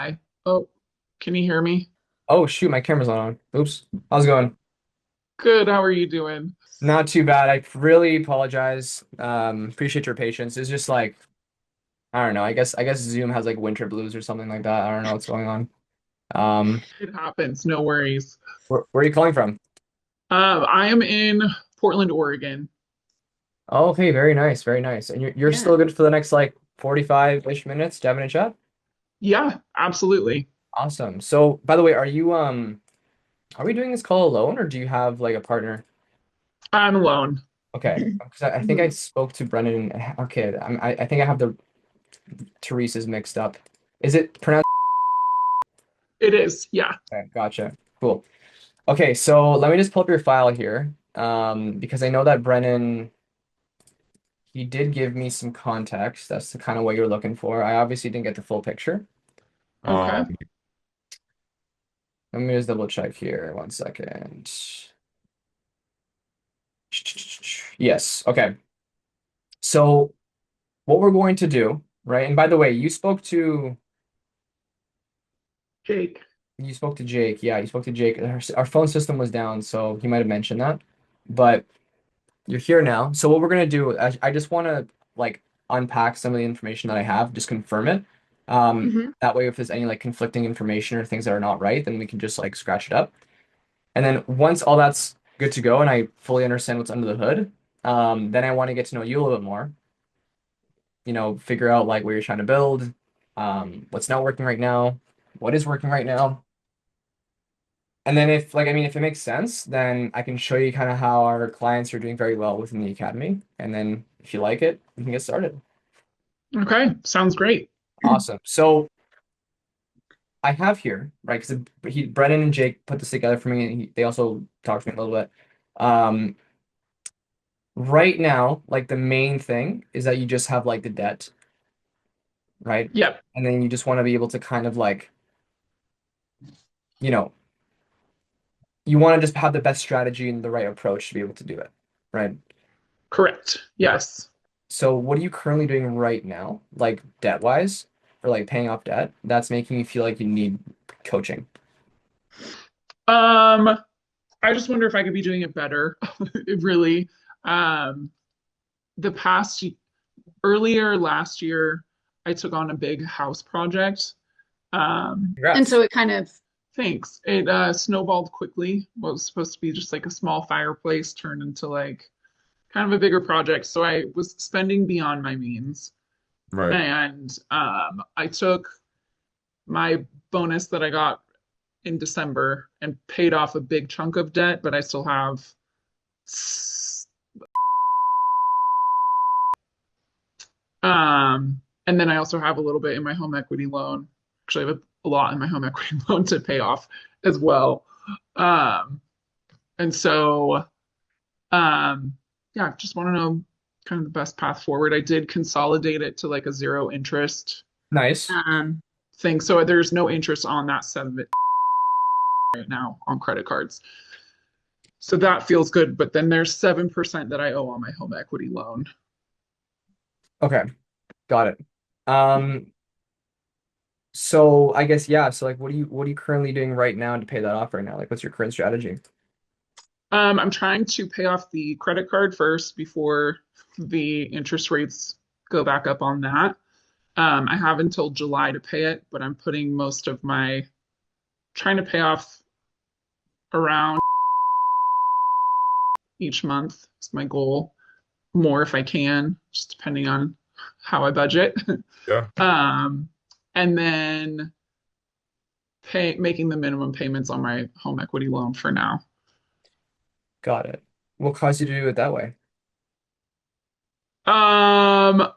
Hi. Oh, can you hear me? Oh shoot, my camera's not on. Oops. How's it going? Good. How are you doing? Not too bad. I really apologize. Appreciate your patience. It's just like I don't know. I guess Zoom has like winter blues or something like that. I don't know what's going on. Um, It happens. No worries. where are you calling from? I am in Portland, Oregon. Oh, okay, very nice, very nice. And you're Yeah. still good for the next like 45-ish minutes, having a chat? Yeah, absolutely. Awesome. So, by the way, are we doing this call alone or do you have like a partner? I'm alone. Okay, because I think I Mhm. spoke to Brendan. Okay, I think I have the Teresa's mixed up. Is it pronounced? It is. Yeah. Okay, gotcha. Cool. Okay, so let me just pull up your file here, because I know that Brennan, he did give me some context. That's the kind of what you're looking for. I obviously didn't get the full picture. Okay. Um, Let me just double check here. One second. Yes. Okay. So what we're going to do, right? And by the way, Jake. you spoke to Jake. Yeah, you spoke to Jake. Our phone system was down, so he might have mentioned that. But you're here now. So what we're gonna do, I just want to like unpack some of the information that I have, just confirm it. Hmm. That way, if there's any like conflicting information or things that are not right, then we can just like scratch it up. And then once all that's good to go and I fully understand what's under the hood, then I want to get to know you a little bit more. Figure out like what you're trying to build, what's not working right now, what is working right now. And then if it makes sense, then I can show you kind of how our clients are doing very well within the academy. And then if you like it, we can get started. Okay. Sounds great. Awesome. So I have here, right, because Brennan and Jake put this together for me, and they also talked to me a little bit. Um, right now, like the main thing is that you just have like the debt, right? Yep. And then you just want to be able to kind of like, you know, you want to just have the best strategy and the right approach to be able to do it, right? Correct. Yes. So what are you currently doing right now, like debt wise, or like paying off debt? That's making you feel like you need coaching. Um, I just wonder if I could be doing it better. Really. Um, the past earlier last year, I took on a big house project. And Congrats. so it kind of, thanks. It snowballed quickly. What was supposed to be just like a small fireplace turned into like kind of a bigger project. So I was spending beyond my means. Right. And I took my bonus that I got in December and paid off a big chunk of debt, but I still have and then I also have a little bit in my home equity loan. Actually, I have a lot in my home equity loan to pay off as well. Um, and so, um, yeah, just want to know kind of the best path forward. I did consolidate it to like a zero interest Nice. thing. So there's no interest on that set of it right now on credit cards. So that feels good. But then there's 7% that I owe on my home equity loan. Okay, got it. Um, so I guess yeah, so like what are you currently doing right now to pay that off right now? Like what's your current strategy? I'm trying to pay off the credit card first before the interest rates go back up on that. I have until July to pay it, but I'm putting most of my trying to pay off around each month. It's my goal. More if I can, just depending on how I budget. Yeah. um, and then making the minimum payments on my home equity loan for now. Got it. What caused you to do it that way? Um,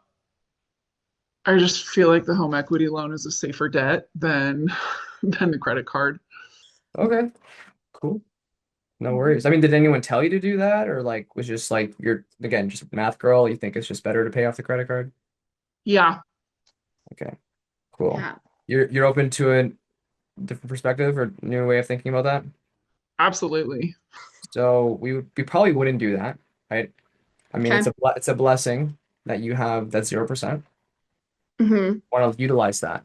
I just feel like the home equity loan is a safer debt than than the credit card. Okay, cool. No Mhm. worries. I mean, did anyone tell you to do that, or like was just like you're again just a math girl? You think it's just better to pay off the credit card? Yeah, Okay, cool. yeah, You're open to a different perspective or new way of thinking about that? absolutely. So we probably wouldn't do that, right? I mean, Okay. it's a blessing that you have that 0%. Hmm. Want to utilize that.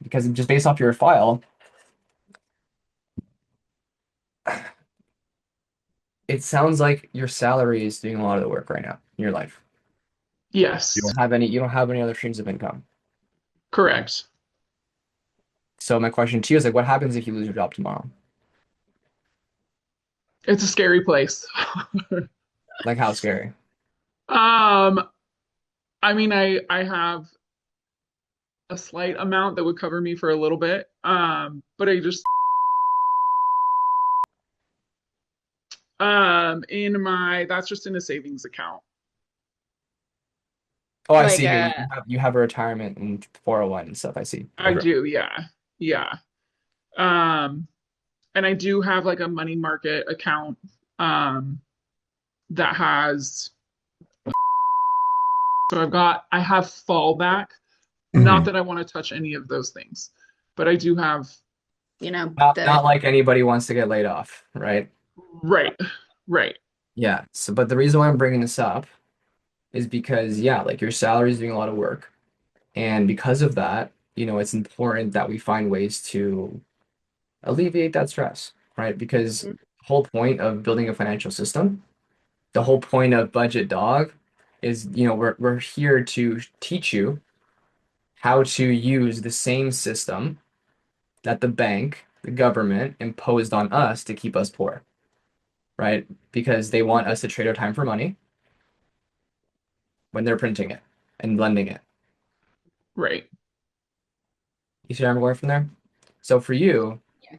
because just based off your file, it sounds like your salary is doing a lot of the work right now in your life. Yes, You don't have any other streams of income. correct. So my question to you is like, what happens if you lose your job tomorrow? It's a scary place. Like how scary? Um, I mean, I have a slight amount that would cover me for a little bit. But I just in my that's just in a savings account. Oh, I Like see here. a You have a retirement and 401 and stuff. I see. I Okay. do, yeah. Yeah. Um, and I do have like a money market account um that has so I have fallback. Not Mhm. that I want to touch any of those things, but I do have Not like anybody wants to get laid off, right? right, right, Yeah. So, but the reason why I'm bringing this up is because, yeah, like your salary is doing a lot of work. And because of that, it's important that we find ways to alleviate that stress, right? Because the whole point of building a financial system, the whole point of Budget Dog is, we're here to teach you how to use the same system that the bank, the government imposed on us to keep us poor, right? Because they want us to trade our time for money when they're printing it and lending it. right. You see where I'm going from there? So for you, Yeah.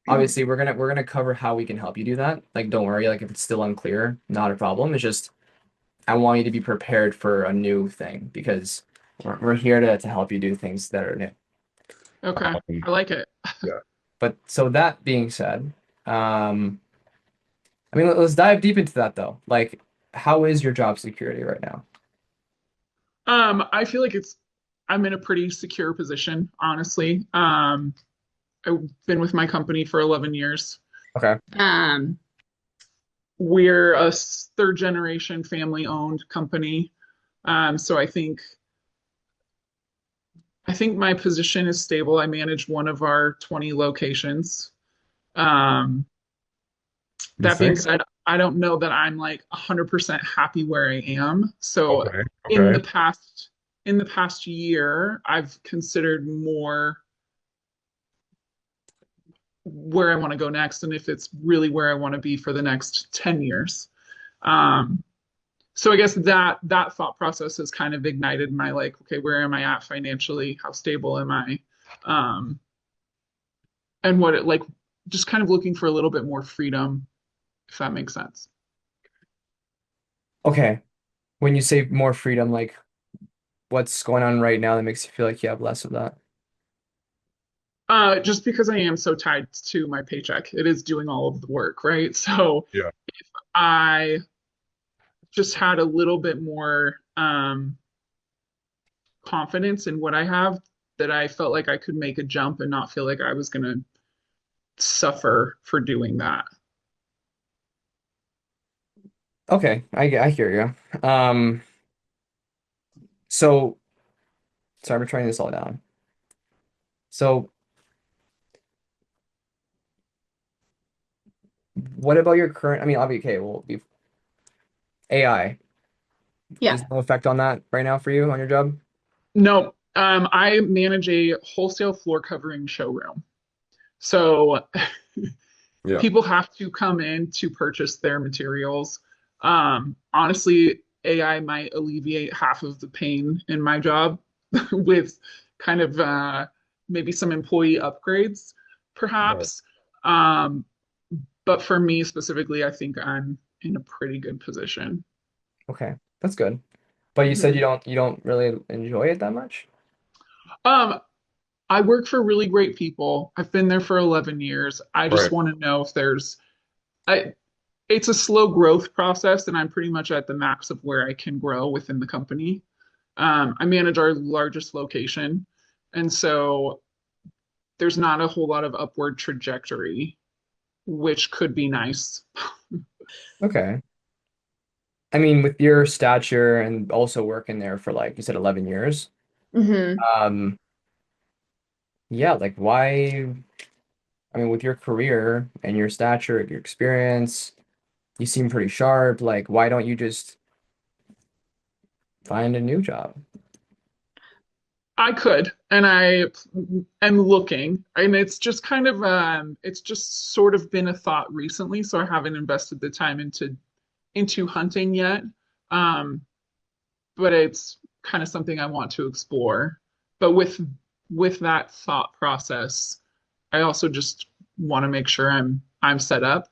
obviously we're gonna cover how we can help you do that. Like, don't worry, like if it's still unclear, not a problem. It's just I want you to be prepared for a new thing because we're here to help you do things that are new. Okay. Um, I like it. yeah. But so that being said, I mean, let's dive deep into that though. Like, how is your job security right now? I feel like I'm in a pretty secure position, honestly. I've been with my company for 11 years. Okay. um We're a third generation family owned company. So I think my position is stable. I manage one of our 20 locations. Um, That's that being very good. said, I don't know that I'm like 100% happy where I am. So Okay. in Okay. the past year, I've considered more where I want to go next and if it's really where I want to be for the next 10 years. Um, so I guess that thought process has kind of ignited my like, okay, where am I at financially? How stable am I? Um, and what it like just kind of looking for a little bit more freedom, if that makes sense. Okay. When you say more freedom, like what's going on right now that makes you feel like you have less of that? Just because I am so tied to my paycheck, it is doing all of the work, right? So Yeah. I just had a little bit more confidence in what I have that I felt like I could make a jump and not feel like I was going to suffer for doing that. Okay, I hear you. So sorry, we're trying this all down. So what about your current, I mean, obviously, okay, well, AI, yeah. there's no effect on that right now for you on your job? No, I manage a wholesale floor covering showroom. So Yeah. people have to come in to purchase their materials. Honestly, AI might alleviate half of the pain in my job with kind of maybe some employee upgrades, Right. perhaps. Um, but for me specifically, I think I'm in a pretty good position. Okay, that's good. But you said Mhm. you don't really enjoy it that much? Um, I work for really great people. I've been there for 11 years. I just Right. want to know if I, it's a slow growth process, and I'm pretty much at the max of where I can grow within the company. I manage our largest location, and so there's not a whole lot of upward trajectory, which could be nice. Okay. I mean, with your stature and also working there for like you said 11 years, hmm um, yeah, like why? I mean, with your career and your stature, your experience, you seem pretty sharp. Like, why don't you just find a new job? I could, and I am looking, and it's just kind of it's just sort of been a thought recently, so I haven't invested the time into hunting yet. Um, but it's kind of something I want to explore. But with that thought process, I also just want to make sure I'm set up.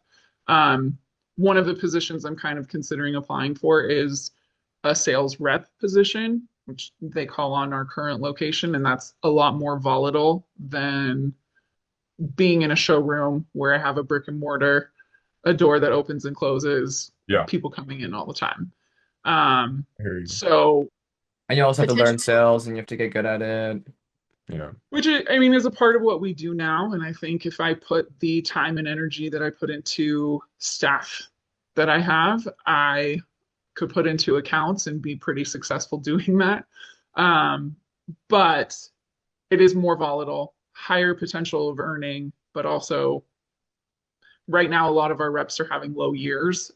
Um, One of the positions I'm kind of considering applying for is a sales rep position, which they call on our current location, and that's a lot more volatile than being in a showroom where I have a brick and mortar, a door that opens and closes, Yeah, people coming in all the time. Um, I hear you. so And you also have to learn Potential. sales and you have to get good at it. Yeah. which I mean is a part of what we do now. And I think if I put the time and energy that I put into staff that I have, I could put into accounts and be pretty successful doing that. Um, but it is more volatile, higher potential of earning, but also right now a lot of our reps are having low years,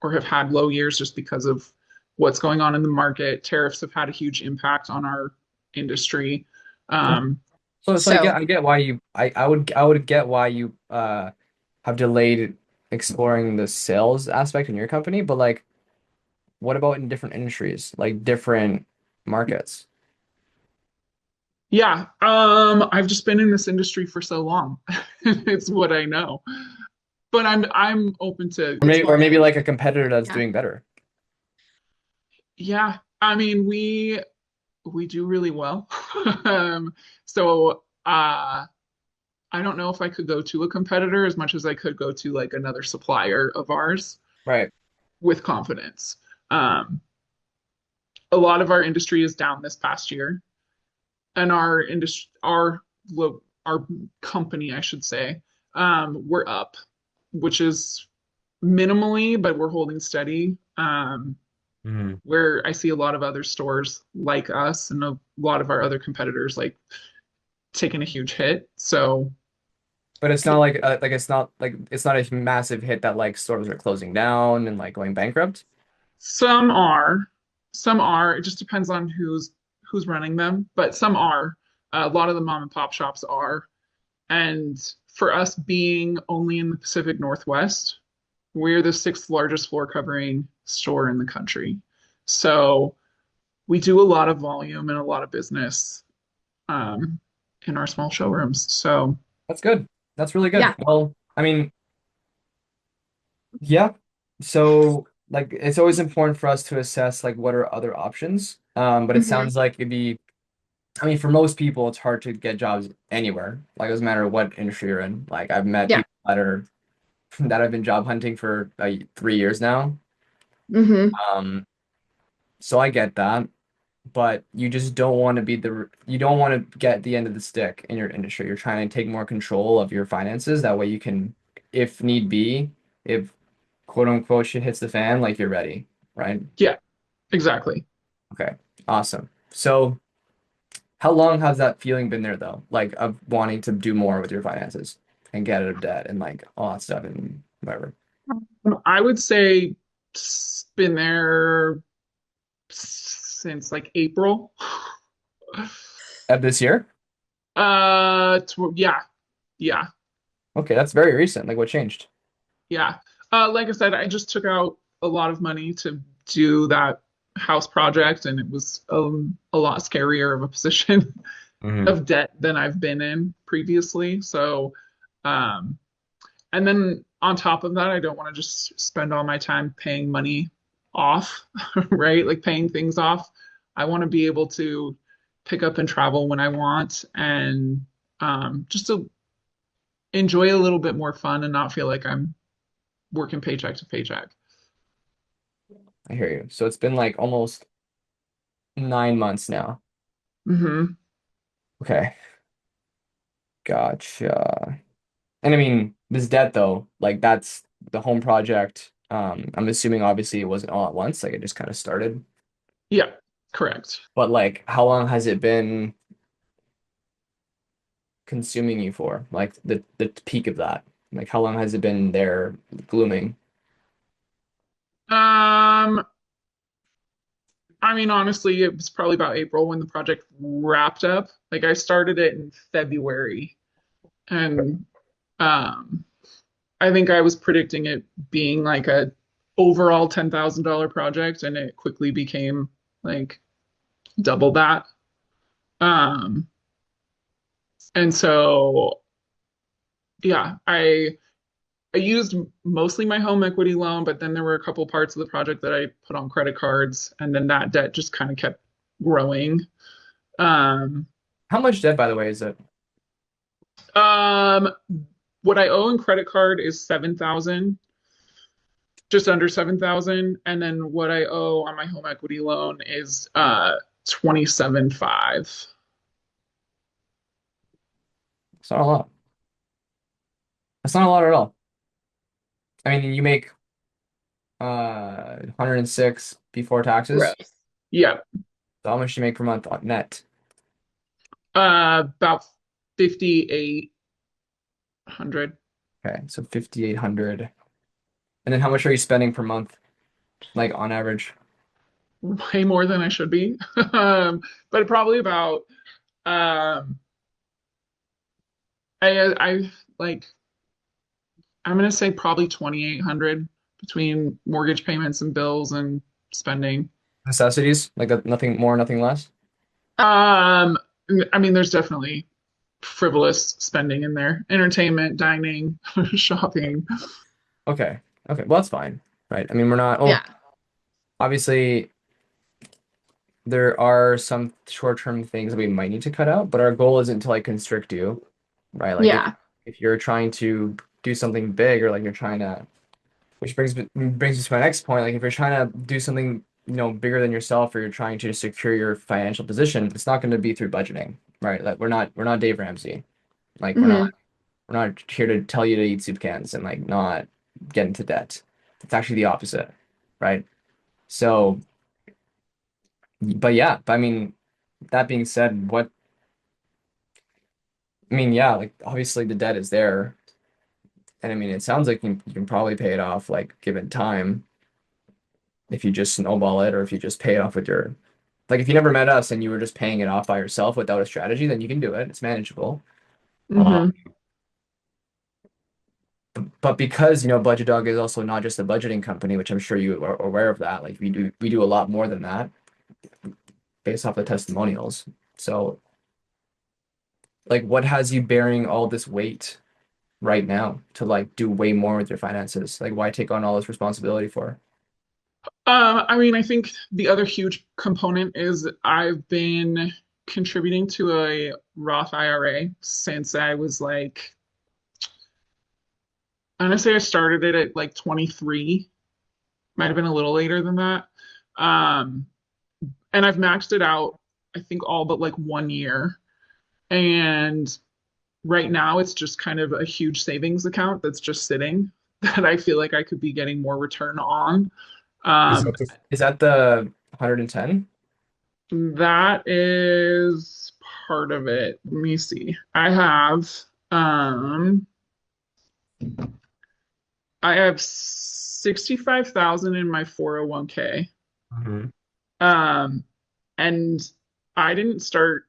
or have had low years just because of what's going on in the market. Tariffs have had a huge impact on our industry. Yeah. Um, So So, I get why I would get why you have delayed exploring the sales aspect in your company, but like what about in different industries, like different markets? Yeah, I've just been in this industry for so long. It's what I know. But I'm open to Or exploring. maybe like a competitor that's yeah. doing better. Yeah, I mean we do really well. So I don't know if I could go to a competitor as much as I could go to like another supplier of ours Right. with confidence. Um, a lot of our industry is down this past year, and our industry, our company, I should say, we're up, which is minimally, but we're holding steady. Hmm. Where I see a lot of other stores like us and a lot of our other competitors like taking a huge hit. So But it's not like it's not a massive hit that like stores are closing down and like going bankrupt. some are, some are. It just depends on who's running them, but some are. A lot of the mom and pop shops are. And for us being only in the Pacific Northwest, we're the sixth largest floor covering store in the country. So we do a lot of volume and a lot of business um, in our small showrooms. So That's good. That's really good. Yeah. Well, I mean, yeah. So like it's always important for us to assess like what are other options. But it hmm sounds like it'd be I mean, for most people, it's hard to get jobs anywhere. Like, it doesn't matter what industry you're in. Like, I've met Yeah. people that have been job hunting for 3 years now. hmm Um, so I get that, but you just don't want to be you don't want to get the end of the stick in your industry. You're trying to take more control of your finances. That way you can, if need be, if quote unquote shit hits the fan, like you're ready, right? yeah, exactly. Okay, awesome. So. How long has that feeling been there though? Like of wanting to do more with your finances and get out of debt and like all that stuff and whatever. I would say it's been there since like April. Of this year? Yeah, yeah, Okay, that's very recent. Like what changed? yeah. Like I said, I just took out a lot of money to do that house project, and it was a lot scarier of a position Hmm. of debt than I've been in previously. So, um, and then on top of that, I don't want to just spend all my time paying money off, right? Like paying things off. I want to be able to pick up and travel when I want and just to enjoy a little bit more fun and not feel like I'm working paycheck to paycheck. I hear you. So it's been like almost 9 months now. Hmm. Okay, gotcha. And I mean, this debt though, like that's the home project. I'm assuming obviously it wasn't all at once, like it just kind of started. Yeah, correct. But like, how long has it been consuming you for? Like the peak of that? Like how long has it been there glooming? Um, I mean, honestly, it was probably about April when the project wrapped up. Like I started it in February, and um, I think I was predicting it being like a overall $10,000 project, and it quickly became like double that. Um, and so yeah, I used mostly my home equity loan, but then there were a couple parts of the project that I put on credit cards, and then that debt just kind of kept growing. Um, How much debt, by the way, is it? um, what I owe in credit card is 7,000, just under 7,000, and then what I owe on my home equity loan is 27.5. It's not a lot. That's not a lot at all. I mean, you make 106 before taxes. Gross. Yeah, So how much do you make per month on net? about 5,800. Okay, so 5,800. And then how much are you spending per month, like on average? Way more than I should be. But probably about um I like I'm gonna say probably 2,800 between mortgage payments and bills and spending. Necessities, like that, nothing more, nothing less. Um I mean there's definitely frivolous spending in there. Entertainment, dining, shopping. Okay, okay, well that's fine, right? I mean, we're not. Yeah. Well, obviously, there are some short-term things that we might need to cut out, but our goal isn't to like constrict you, right? Like Yeah. if you're trying to do something big or like you're trying to, which brings me to my next point, like if you're trying to do something, bigger than yourself or you're trying to secure your financial position, it's not going to be through budgeting, right? Like we're not Dave Ramsey. Like Hmm. we're not here to tell you to eat soup cans and like not get into debt. It's actually the opposite, right? So, but yeah, but I mean, that being said, I mean, yeah, like obviously the debt is there. And I mean, it sounds like you can probably pay it off like given time if you just snowball it or if you just pay it off with your, like if you never met us and you were just paying it off by yourself without a strategy, then you can do it. It's manageable. Uh, Hmm. but because, Budget Dog is also not just a budgeting company, which I'm sure you are aware of that. Like we do a lot more than that based off the testimonials. So like what has you bearing all this weight right now to like do way more with your finances? Like why take on all this responsibility for? I mean, I think the other huge component is I've been contributing to a Roth IRA since I was like, I'm gonna say I started it at like 23, might have been a little later than that. Um, and I've maxed it out, I think all but like 1 year. And right now it's just kind of a huge savings account that's just sitting that I feel like I could be getting more return on. Is Um, is that the 110? that is part of it. Let me see. Um I have 65,000 in my 401k. Mhm. Um and I didn't start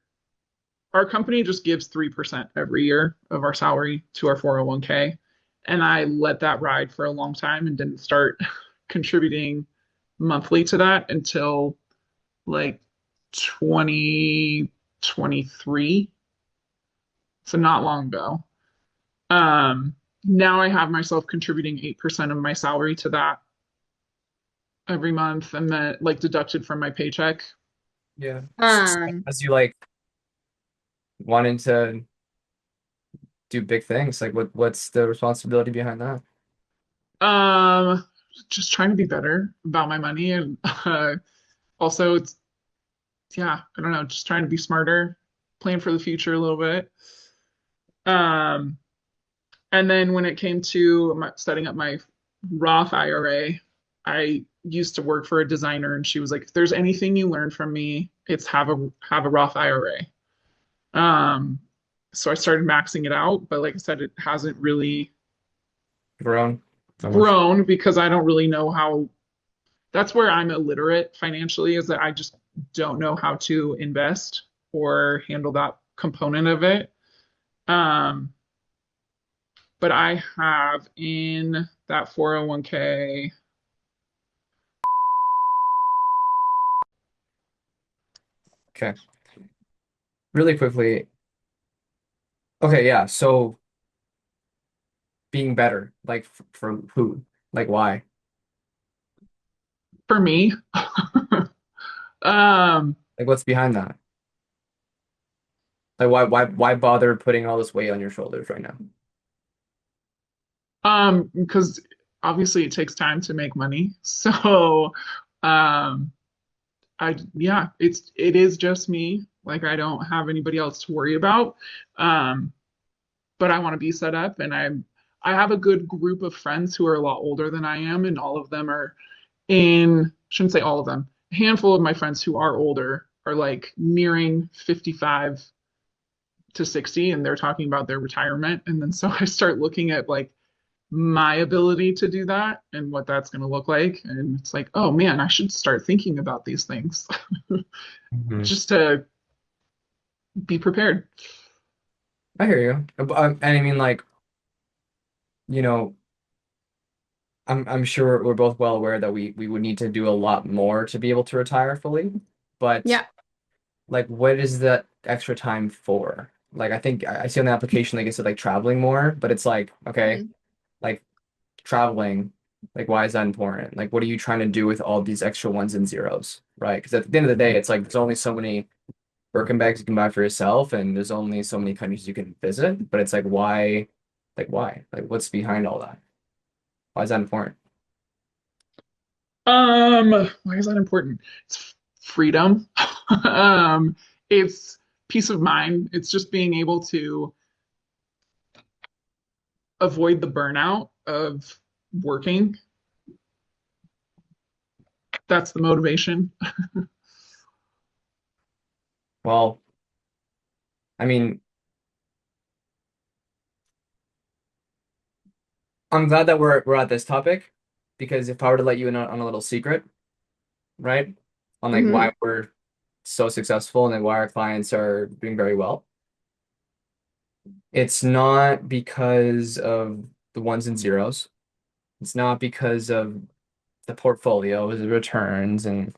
our company just gives 3% every year of our salary to our 401k. And I let that ride for a long time and didn't start contributing monthly to that until like 2023. So not long ago. Now I have myself contributing 8% of my salary to that every month and then like deducted from my paycheck. Yeah. Um, As you like wanting to do big things, like what's the responsibility behind that? Um, just trying to be better about my money and also it's yeah, I don't know, just trying to be smarter, plan for the future a little bit. Um, and then when it came to setting up my Roth IRA, I used to work for a designer, and she was like, "If there's anything you learn from me, it's have a Roth IRA." Um, So I started maxing it out, but like I said, it hasn't really Grown so much. grown because I don't really know how. That's where I'm illiterate financially, is that I just don't know how to invest or handle that component of it. Um, but I have in that 401k. Okay. Really quickly. Okay, yeah. So being better, like for who? Like why? For me. um, Like what's behind that? Like why bother putting all this weight on your shoulders right now? because obviously it takes time to make money. So, um, yeah, it is just me. Like I don't have anybody else to worry about. Um, but I want to be set up, and I have a good group of friends who are a lot older than I am, and all of them are in, shouldn't say all of them, a handful of my friends who are older are like nearing 55 to 60, and they're talking about their retirement. And then so I start looking at like my ability to do that and what that's going to look like. And it's like, oh man, I should start thinking about these things Hmm. just to be prepared. I hear you. And I mean like, you know, I'm sure we're both well aware that we would need to do a lot more to be able to retire fully. But Yeah. like what is that extra time for? Like I think I see on the application like it said like traveling more, but it's like, okay, Mhm. like traveling, like why is that important? Like what are you trying to do with all these extra ones and zeros, right? Because at the end of the day, it's like there's only so many Birkin bags you can buy for yourself, and there's only so many countries you can visit. But it's like why? Like why? Like what's behind all that? Why is that important? Why is that important? It's freedom. um, it's peace of mind. It's just being able to avoid the burnout of working. That's the motivation. Well, I mean, I'm glad that we're at this topic because if I were to let you in on a little secret, right? On like why Mhm. we're so successful and like why our clients are doing very well. It's not because of the ones and zeros. It's not because of the portfolios, the returns, and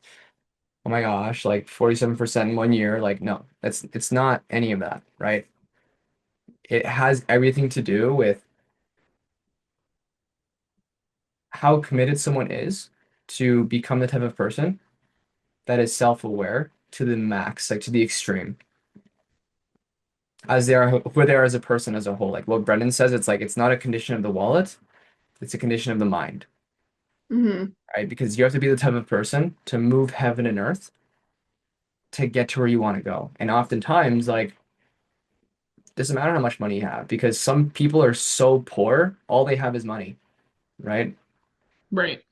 oh my gosh, like 47% in 1 year. Like, no, it's not any of that, right? It has everything to do with how committed someone is to become the type of person that is self-aware to the max, like to the extreme, as they are who they are as a person as a whole. Like what Brendan says, it's like it's not a condition of the wallet, it's a condition of the mind, Mhm. right? Because you have to be the type of person to move heaven and earth to get to where you want to go. And oftentimes, like, doesn't matter how much money you have because some people are so poor, all they have is money, right? Right.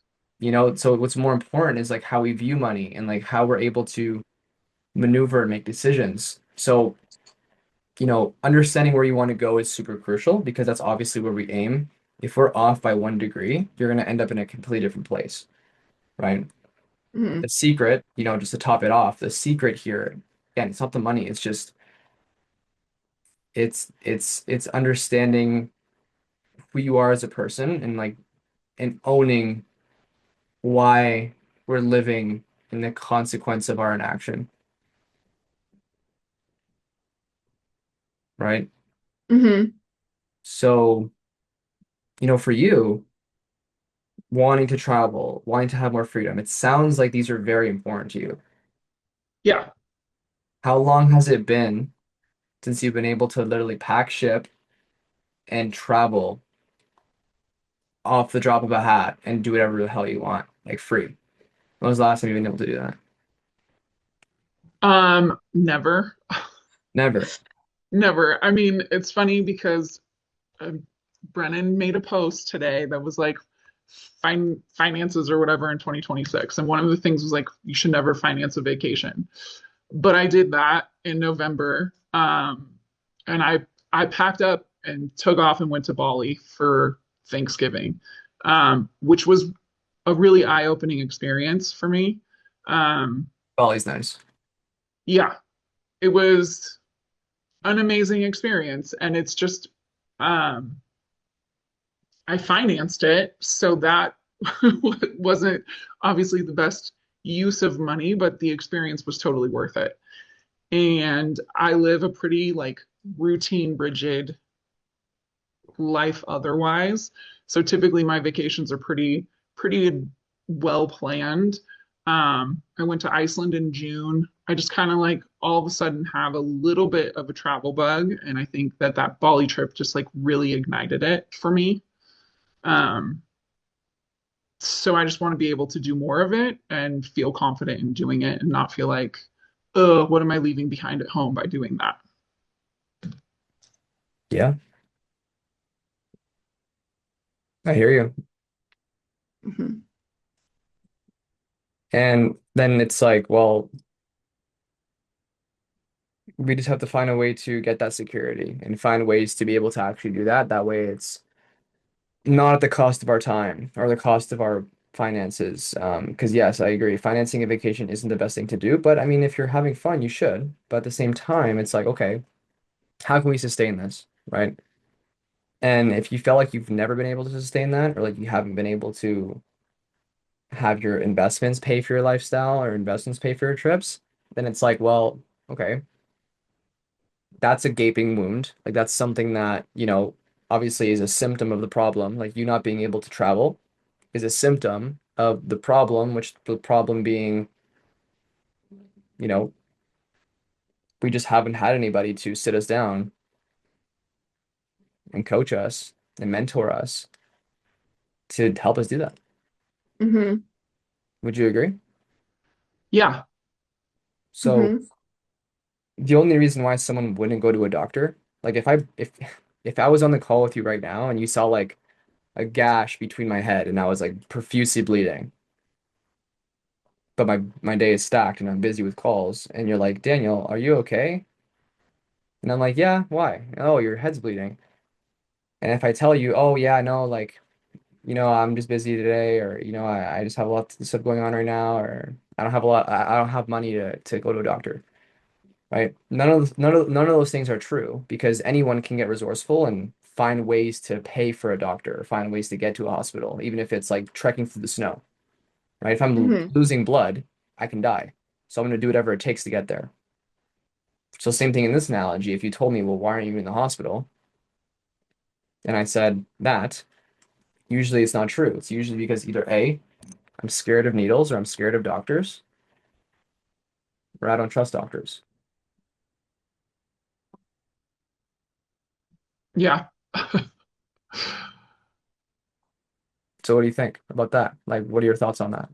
So what's more important is like how we view money and like how we're able to maneuver and make decisions. So, understanding where you want to go is super crucial because that's obviously where we aim. If we're off by 1 degree, you're going to end up in a completely different place, right? Mhm. The secret, just to top it off, the secret here, again, it's not the money, it's just it's understanding who you are as a person and like and owning why we're living in the consequence of our inaction, right? Mhm. So, for you, wanting to travel, wanting to have more freedom, it sounds like these are very important to you. Yeah. How long has it been since you've been able to literally pack ship and travel off the drop of a hat and do whatever the hell you want, like free? When was the last time you've been able to do that? Never. Never. Never. I mean, it's funny because uh, Brennan made a post today that was like finances or whatever in 2026. And one of the things was like, you should never finance a vacation. But I did that in November. And I I packed up and took off and went to Bali for Thanksgiving, which was a really eye-opening experience for me. Um, Bali's nice. yeah, it was an amazing experience, and it's just um, I financed it, so that wasn't obviously the best use of money, but the experience was totally worth it. And I live a pretty like routine, rigid life otherwise. So typically my vacations are pretty well planned. I went to Iceland in June. I just kind of like all of a sudden have a little bit of a travel bug, and I think that that Bali trip just like really ignited it for me. Um, so I just want to be able to do more of it and feel confident in doing it and not feel like, oh, what am I leaving behind at home by doing that? Yeah, I hear you. Hmm. And then it's like, well, we just have to find a way to get that security and find ways to be able to actually do that. That way it's not at the cost of our time or the cost of our finances. Because yes, I agree, financing a vacation isn't the best thing to do. But I mean, if you're having fun, you should. But at the same time, it's like, okay, how can we sustain this, right? And if you felt like you've never been able to sustain that, or like you haven't been able to have your investments pay for your lifestyle or investments pay for your trips, then it's like, well, okay, that's a gaping wound. Like that's something that, obviously is a symptom of the problem. Like you not being able to travel is a symptom of the problem, which the problem being, you know, we just haven't had anybody to sit us down and coach us and mentor us to help us do that. Hmm. Would you agree? Yeah. So Hmm. the only reason why someone wouldn't go to a doctor, like if I was on the call with you right now and you saw like a gash between my head and I was like profusely bleeding, but my day is stacked and I'm busy with calls, and you're like, Daniel, are you okay? And I'm like, yeah, why? Oh, your head's bleeding. And if I tell you, oh yeah, no, like, I'm just busy today, or I just have a lot of stuff going on right now, or I don't have money to go to a doctor, right? None of those things are true because anyone can get resourceful and find ways to pay for a doctor, or find ways to get to a hospital, even if it's like trekking through the snow, right? If I'm Hmm. losing blood, I can die. So I'm going to do whatever it takes to get there. So same thing in this analogy. If you told me, well, why aren't you in the hospital? And I said that, usually it's not true. It's usually because either A, I'm scared of needles, or I'm scared of doctors, or I don't trust doctors. Yeah. So what do you think about that? Like, what are your thoughts on that?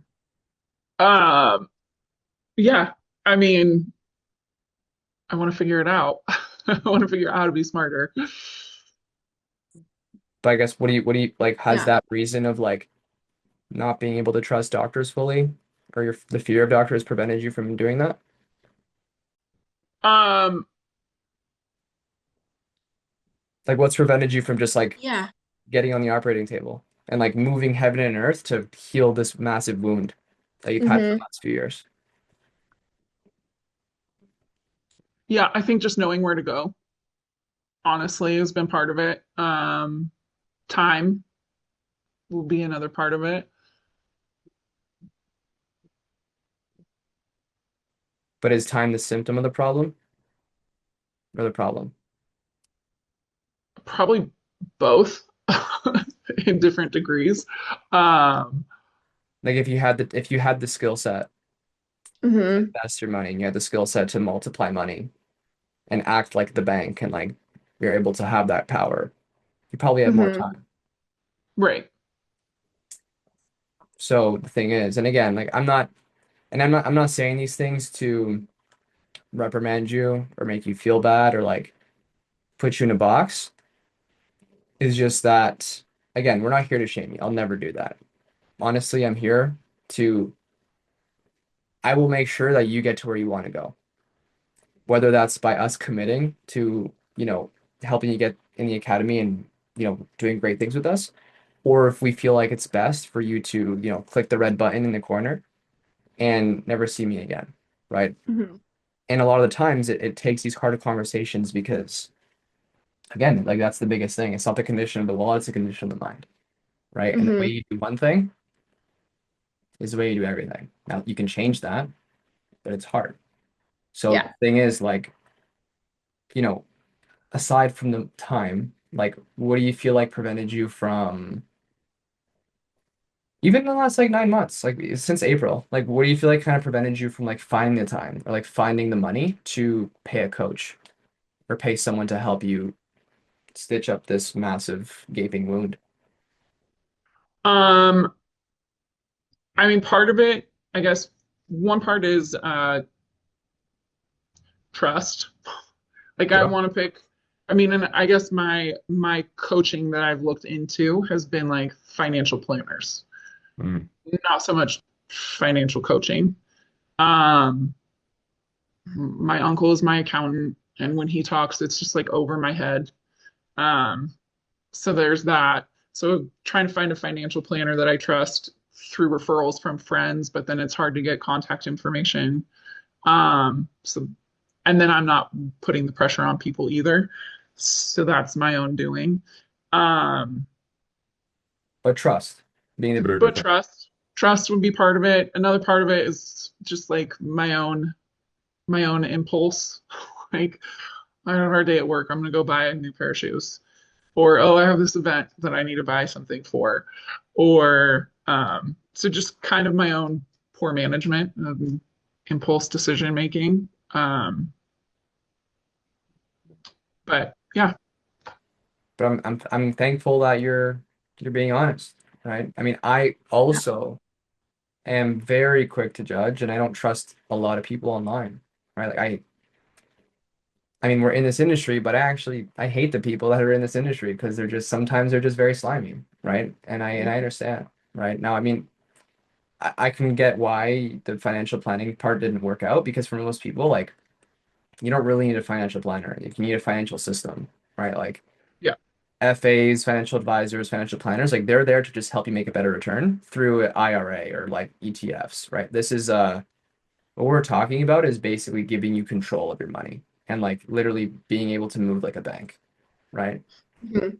Um, yeah. I mean, I want to figure it out. I want to figure out how to be smarter. But I guess what do you like, has Yeah. that reason of like not being able to trust doctors fully, or the fear of doctors prevented you from doing that? Um, Like what's prevented you from just like Yeah. getting on the operating table and like moving heaven and earth to heal this massive wound that you've had for the Hmm. last few years? yeah, I think just knowing where to go, honestly, has been part of it. Time will be another part of it. But is time the symptom of the problem or the problem? Probably both in different degrees. Um, Like if you had the skill set to Hmm. invest your money and you had the skill set to multiply money and act like the bank and like you're able to have that power, you probably have more Hmm. time. right. So the thing is, and again, like I'm not saying these things to reprimand you or make you feel bad or like put you in a box. It's just that again, we're not here to shame you. I'll never do that. Honestly, I'm here to I will make sure that you get to where you want to go. Whether that's by us committing to, helping you get in the academy and doing great things with us, or if we feel like it's best for you to click the red button in the corner and never see me again, right? Hmm. And a lot of the times it takes these harder conversations because again, like that's the biggest thing. It's not the condition of the wall, it's the condition of the mind, right? And the way Hmm. you do one thing is the way you do everything. Now you can change that, but it's hard. So the Yeah. thing is like, you know, aside from the time, like what do you feel like prevented you from even in the last like 9 months, like since April, like what do you feel like kind of prevented you from like finding the time or like finding the money to pay a coach or pay someone to help you stitch up this massive gaping wound? Um, I mean, part of it, I guess, one part is trust. Like I Sure. want to pick, I mean, and I guess my coaching that I've looked into has been like financial planners, Mm. not so much financial coaching. Um, my uncle is my accountant, and when he talks, it's just like over my head. Um, so there's that. So trying to find a financial planner that I trust through referrals from friends, but then it's hard to get contact information. So and then I'm not putting the pressure on people either. So that's my own doing. Um, But trust being the bigger but thing. trust would be part of it. Another part of it is just like my own impulse. Like I have a hard day at work. I'm gonna go buy a new pair of shoes. Or oh, I have this event that I need to buy something for. Or so just kind of my own poor management, impulse decision making. But yeah, But I'm thankful that you're being honest, right? I mean, I Yeah. also am very quick to judge and I don't trust a lot of people online, right? Like I mean, we're in this industry, but I hate the people that are in this industry because they're just sometimes they're just very slimy, right? And I Mhm. understand, right? Now, I mean, I can get why the financial planning part didn't work out because for most people, like you don't really need a financial planner. You need a financial system, right? Like yeah, FAs, financial advisors, financial planners, like they're there to just help you make a better return through an IRA or like ETFs, right? This is what we're talking about is basically giving you control of your money and like literally being able to move like a bank, right? Mhm.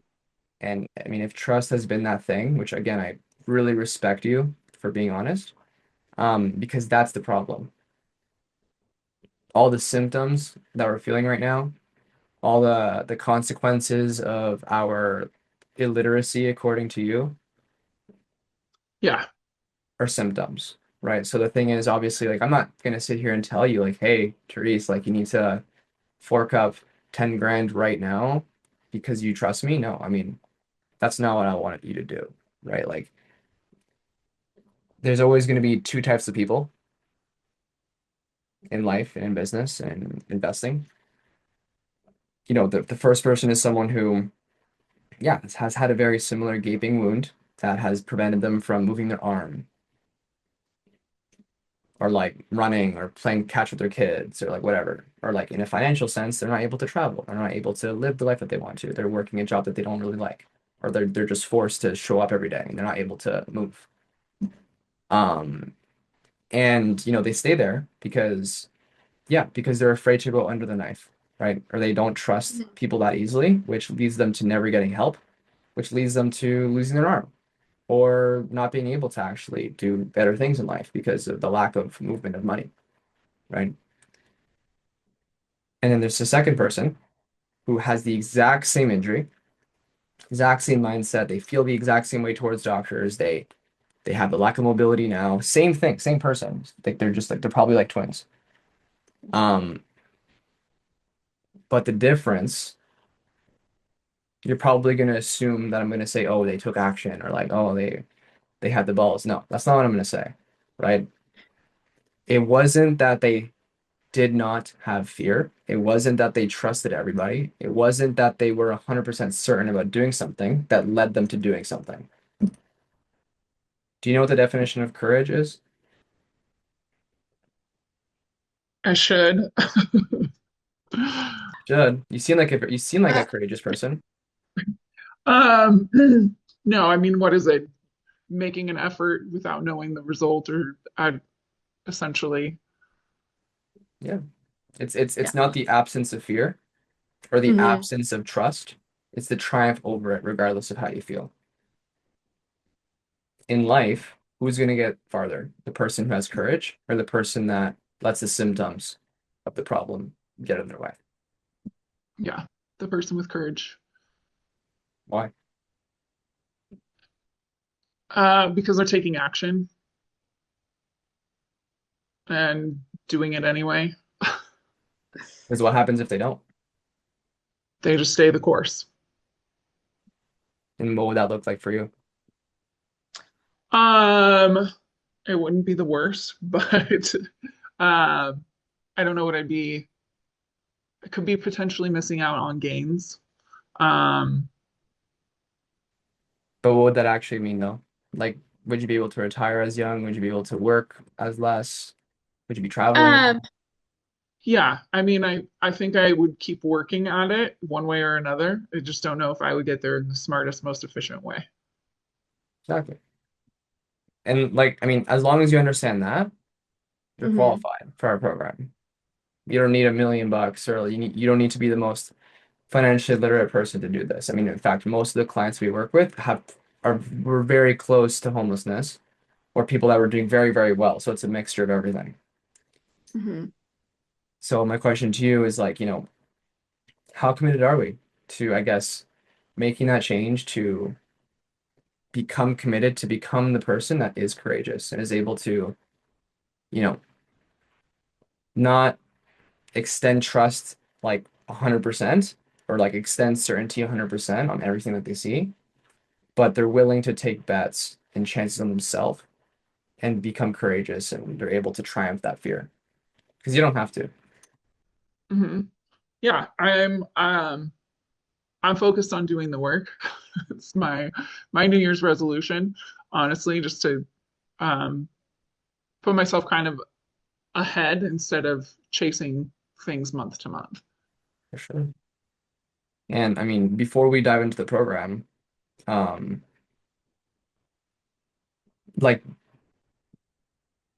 And I mean, if trust has been that thing, which again, I really respect you for being honest, because that's the problem. All the symptoms that we're feeling right now, all the consequences of our illiteracy, according to you, yeah. are symptoms, right? So the thing is, obviously, like I'm not gonna sit here and tell you, like, hey, Therese, like you need to fork up 10 grand right now because you trust me. No, I mean, that's not what I wanted you to do, right? Like there's always gonna be two types of people in life and in business and investing. The first person is someone who, yeah, has had a very similar gaping wound that has prevented them from moving their arm or like running or playing catch with their kids or like whatever. Or like in a financial sense, they're not able to travel. They're not able to live the life that they want to. They're working a job that they don't really like. Or they're just forced to show up every day and they're not able to move. Um, and they stay there because yeah, because they're afraid to go under the knife, right? Or they don't trust Mhm. people that easily, which leads them to never getting help, which leads them to losing their arm or not being able to actually do better things in life because of the lack of movement of money, right? And then there's the second person who has the exact same injury, exact same mindset. They feel the exact same way towards doctors. They have the lack of mobility now. Same thing, same person. Like they're just like they're probably like twins. Um, but the difference, you're probably gonna assume that I'm gonna say, oh, they took action or like, oh, they had the balls. No, that's not what I'm gonna say, right? It wasn't that they did not have fear. It wasn't that they trusted everybody. It wasn't that they were 100% certain about doing something that led them to doing something. Do you know what the definition of courage is? I should. Should. You seem like a Uh, courageous person. Um, no, I mean, what is it? Making an effort without knowing the result, or I essentially, Yeah. It's yeah. not the absence of fear or the Hmm. absence of trust. It's the triumph over it, regardless of how you feel. In life, who's going to get farther? The person who has courage or the person that lets the symptoms of the problem get in their way? yeah, the person with courage. Why? Because they're taking action and doing it anyway. Because what happens if they don't? They just stay the course. And what would that look like for you? Um, it wouldn't be the worst, but um, I don't know what I'd be. I could be potentially missing out on gains. Um, But what would that actually mean though? Like, would you be able to retire as young? Would you be able to work as less? Would you be traveling? Um, yeah, I mean, I think I would keep working at it one way or another. I just don't know if I would get there in the smartest, most efficient way. Exactly. And like, I mean, as long as you understand that, you're hmm qualified for our program. You don't need $1 million or you don't need to be the most financially literate person to do this. I mean, in fact, most of the clients we work with were very close to homelessness or people that were doing very, very well. So it's a mixture of everything. hmm So my question to you is like, how committed are we to, I guess, making that change to become committed to become the person that is courageous and is able to, you know, not extend trust like 100% or like extend certainty 100% on everything that they see, but they're willing to take bets and chances on themselves and become courageous and they're able to triumph that fear because you don't have to. Hmm. Yeah, I'm focused on doing the work. It's my New Year's resolution, honestly, just to um, put myself kind of ahead instead of chasing things month to month. For sure. And I mean, before we dive into the program, um, like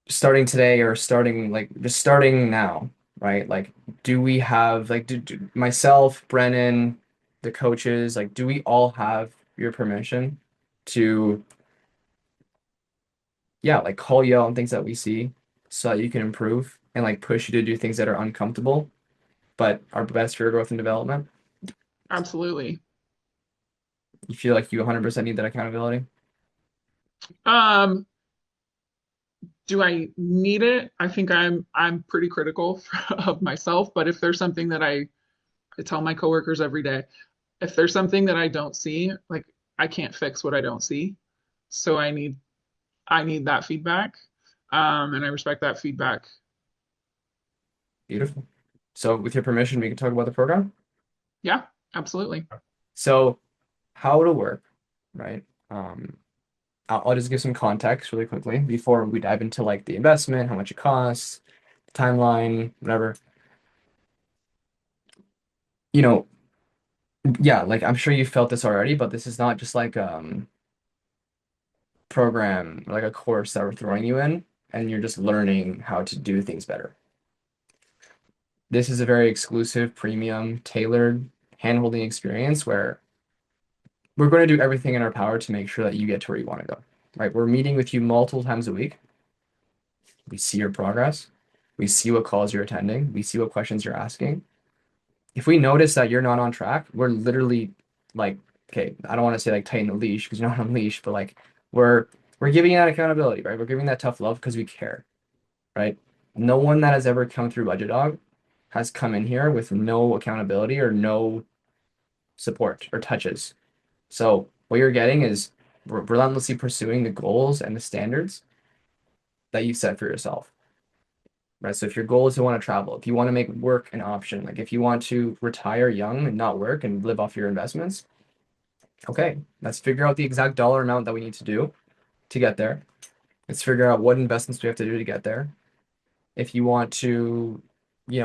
starting today or starting like just starting now, right? Like, do we have like myself, Brennan, the coaches, like, do we all have your permission to, yeah, like call you out on things that we see so that you can improve and like push you to do things that are uncomfortable but are best for your growth and development? Absolutely. You feel like you 100% need that accountability? Um, do I need it? I think I'm pretty critical of myself, but if there's something that I tell my coworkers every day, if there's something that I don't see, like I can't fix what I don't see. So I need that feedback. And I respect that feedback. Beautiful. So, with your permission, we can talk about the program. Yeah, absolutely. So, how it'll work, right? I'll just give some context really quickly before we dive into like the investment, how much it costs, timeline, whatever. You know, yeah, like I'm sure you felt this already, but this is not just like program, like a course that we're throwing you in and you're just learning how to do things better. This is a very exclusive, premium, tailored handholding experience where we're going to do everything in our power to make sure that you get to where you want to go. Right? We're meeting with you multiple times a week. We see your progress. We see what calls you're attending. We see what questions you're asking. If we notice that you're not on track, we're literally like, okay, I don't want to say like tighten the leash because you're not on leash, but like we're we're giving you that accountability, right? We're giving that tough love because we care, right? No one that has ever come through Budget Dog has come in here with no accountability or no support or touches. So what you're getting is relentlessly pursuing the goals and the standards that you set for yourself. Right. So if your goal is to want to travel, if you want to make work an option, like if you want to retire young and not work and live off your investments, okay, let's figure out the exact dollar amount that we need to do to get there. Let's figure out what investments we have to do to get there. If you want to,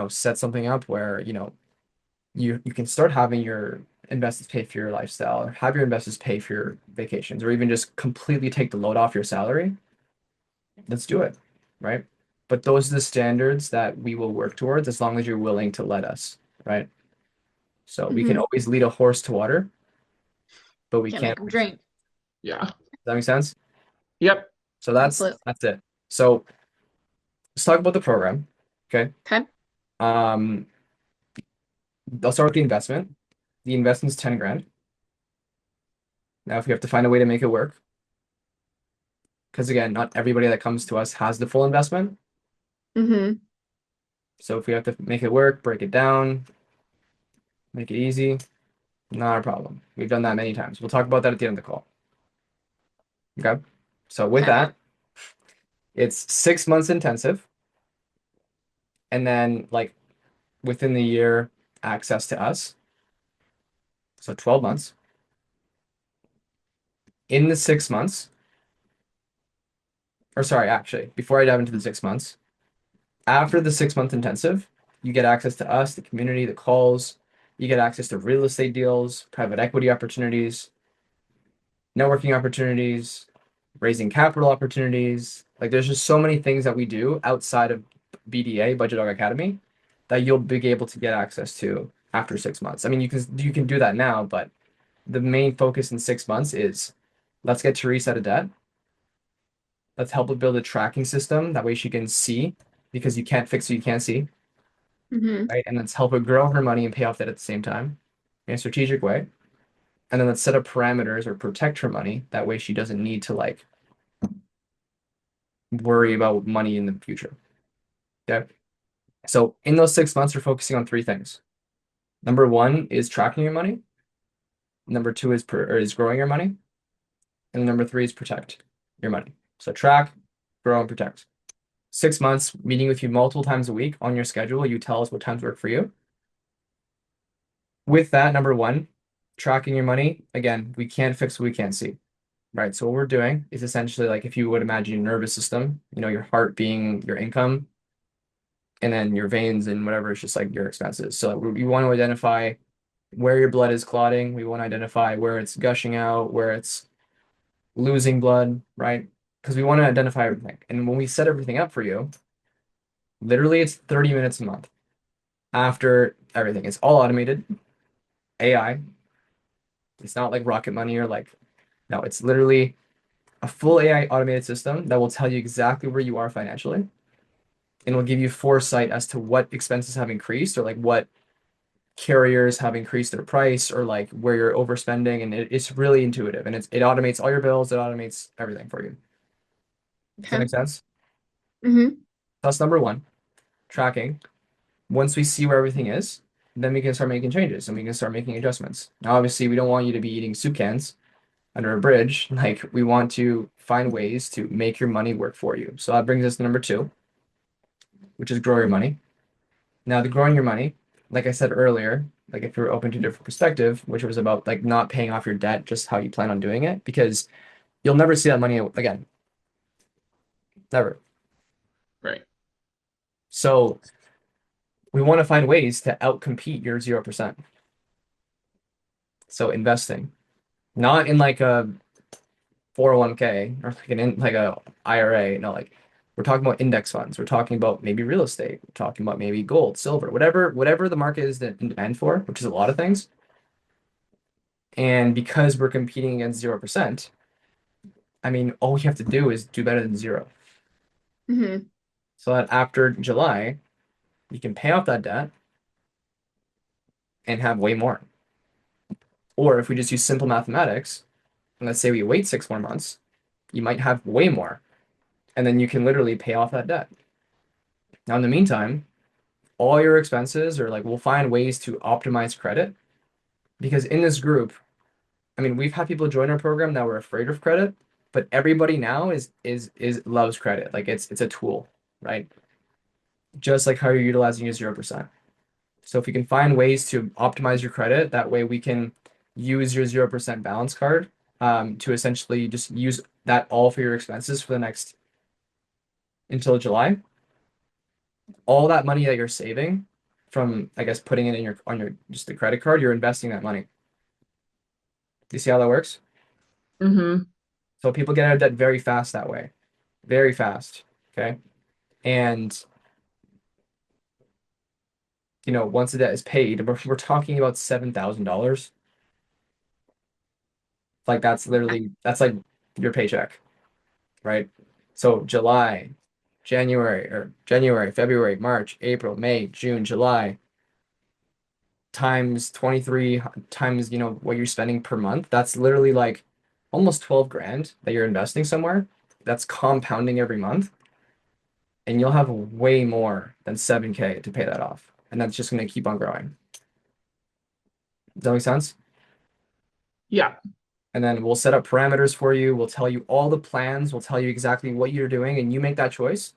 set something up where, you can start having your investors pay for your lifestyle, or have your investors pay for your vacations, or even just completely take the load off your salary, let's do it, right? But those are the standards that we will work towards as long as you're willing to let us, right? So we can Mm-hmm. always lead a horse to water, but we Can't can't. make them Does drink. Yeah. that make sense? Yep. So that's Absolutely. that's it. So let's talk about the program. Okay. Okay. Um, I'll start with the investment. The investment's 10 grand. Now, if we have to find a way to make it work, because again, not everybody that comes to us has the full investment. Mm-hmm. So if we have to make it work, break it down, make it easy, not a problem. We've done that many times. We'll talk about that at the end of the call. Okay. So with Okay. that, it's 6 months intensive, and then like within the year, access to us. So 12 months. In the 6 months, or sorry, actually, before I dive into the 6 months, after the 6 month intensive, you get access to us, the community, the calls. You get access to real estate deals, private equity opportunities, networking opportunities, raising capital opportunities. Like there's just so many things that we do outside of BDA, Budget Dog Academy, that you'll be able to get access to after 6 months. I mean, you can do that now, but the main focus in 6 months is let's get Therese out of debt. Let's help her build a tracking system. That way she can see because you can't fix what you can't see, Mm-hmm. right? And let's help her grow her money and pay off debt at the same time in a strategic way. And then let's set up parameters or protect her money. That way she doesn't need to like worry about money in the future. Okay. So in those 6 months, we're focusing on three things. Number one is tracking your money. Number two is growing your money. And number three is protect your money. So track, grow, and protect. 6 months, meeting with you multiple times a week on your schedule. You tell us what times work for you. With that, number one, tracking your money. Again, we can't fix what we can't see. Right. So what we're doing is essentially like if you would imagine your nervous system, your heart being your income, and then your veins and whatever is just like your expenses. So we want to identify where your blood is clotting. We want to identify where it's gushing out, where it's losing blood, right? Because we want to identify everything. And when we set everything up for you, literally it's 30 minutes a month after everything. It's all automated, AI. It's not like Rocket Money or like, no, it's literally a full AI automated system that will tell you exactly where you are financially and will give you foresight as to what expenses have increased or like what carriers have increased their price or like where you're overspending. And it's really intuitive and it automates all your bills. It automates everything for you. Does that Okay. make sense? Mm-hmm. That's number one, tracking. Once we see where everything is, then we can start making changes and we can start making adjustments. Now, obviously, we don't want you to be eating soup cans under a bridge. Like we want to find ways to make your money work for you. So that brings us to number two, which is grow your money. Now, the growing your money, like I said earlier, like if you're open to a different perspective, which was about like not paying off your debt, just how you plan on doing it, because you'll never see that money again. Never. Right. So we want to find ways to outcompete your 0%. So investing, not in like a 401k or like a IRA. No, like we're talking about index funds. We're talking about maybe real estate. We're talking about maybe gold, silver, whatever the market is in demand for, which is a lot of things. And because we're competing against 0%, I mean, all we have to do is do better than zero. Mm-hmm. So that after July, you can pay off that debt and have way more. Or if we just use simple mathematics, and let's say we wait 6 more months, you might have way more. And then you can literally pay off that debt. Now, in the meantime, all your expenses or like we'll find ways to optimize credit because in this group, I mean, we've had people join our program that were afraid of credit, but everybody now is loves credit. Like it's a tool, right? Just like how you're utilizing your 0%. So if you can find ways to optimize your credit, that way we can use your 0% balance card to essentially just use that all for your expenses for the next until July. All that money that you're saving from, I guess, putting it in your on your just the credit card, you're investing that money. Do you see how that works? Mm-hmm. So people get out of debt very fast that way, very fast. Okay. And once the debt is paid, we're talking about $7,000. Like that's like your paycheck, right? So January, February, March, April, May, June, July times 23 times, what you're spending per month. That's literally like almost 12 grand that you're investing somewhere. That's compounding every month, and you'll have way more than 7K to pay that off. And that's just going to keep on growing. Does that make sense? Yeah. And then we'll set up parameters for you. We'll tell you all the plans. We'll tell you exactly what you're doing, and you make that choice.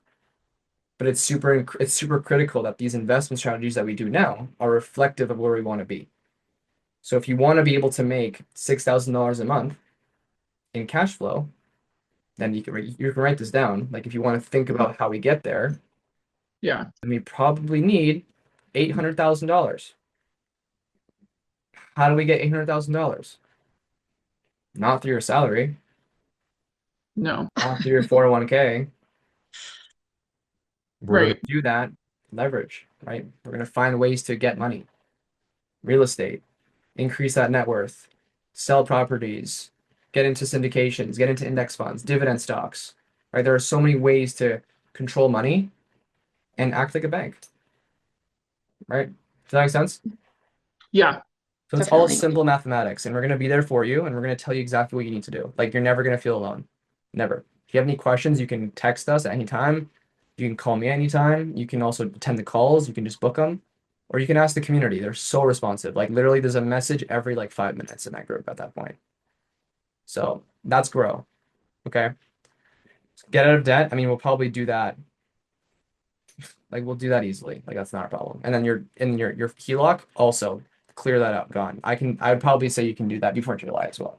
But it's super critical that these investment strategies that we do now are reflective of where we want to be. So if you want to be able to make $6,000 a month in cash flow, then you can write this down. Like if you want to think about how we get there, Yeah. then we probably need $800,000. How do we get $800,000? Not through your salary, No. not through your 401k. We're going Right. to do that leverage, right? We're going to find ways to get money, real estate, increase that net worth, sell properties, get into syndications, get into index funds, dividend stocks, right? There are so many ways to control money and act like a bank, right? Does that make sense? Yeah. So it's all Definitely. simple mathematics, and we're going to be there for you, and we're going to tell you exactly what you need to do. Like you're never going to feel alone. Never. If you have any questions, you can text us at any time. You can call me anytime. You can also attend the calls. You can just book them, or you can ask the community. They're so responsive. Like literally, there's a message every like 5 minutes in that group at that point. So that's grow. Okay. Get out of debt. I mean, we'll probably do that. Like we'll do that easily. Like that's not a problem. And then your HELOC also clear that up. Gone. I would probably say you can do that before July as well,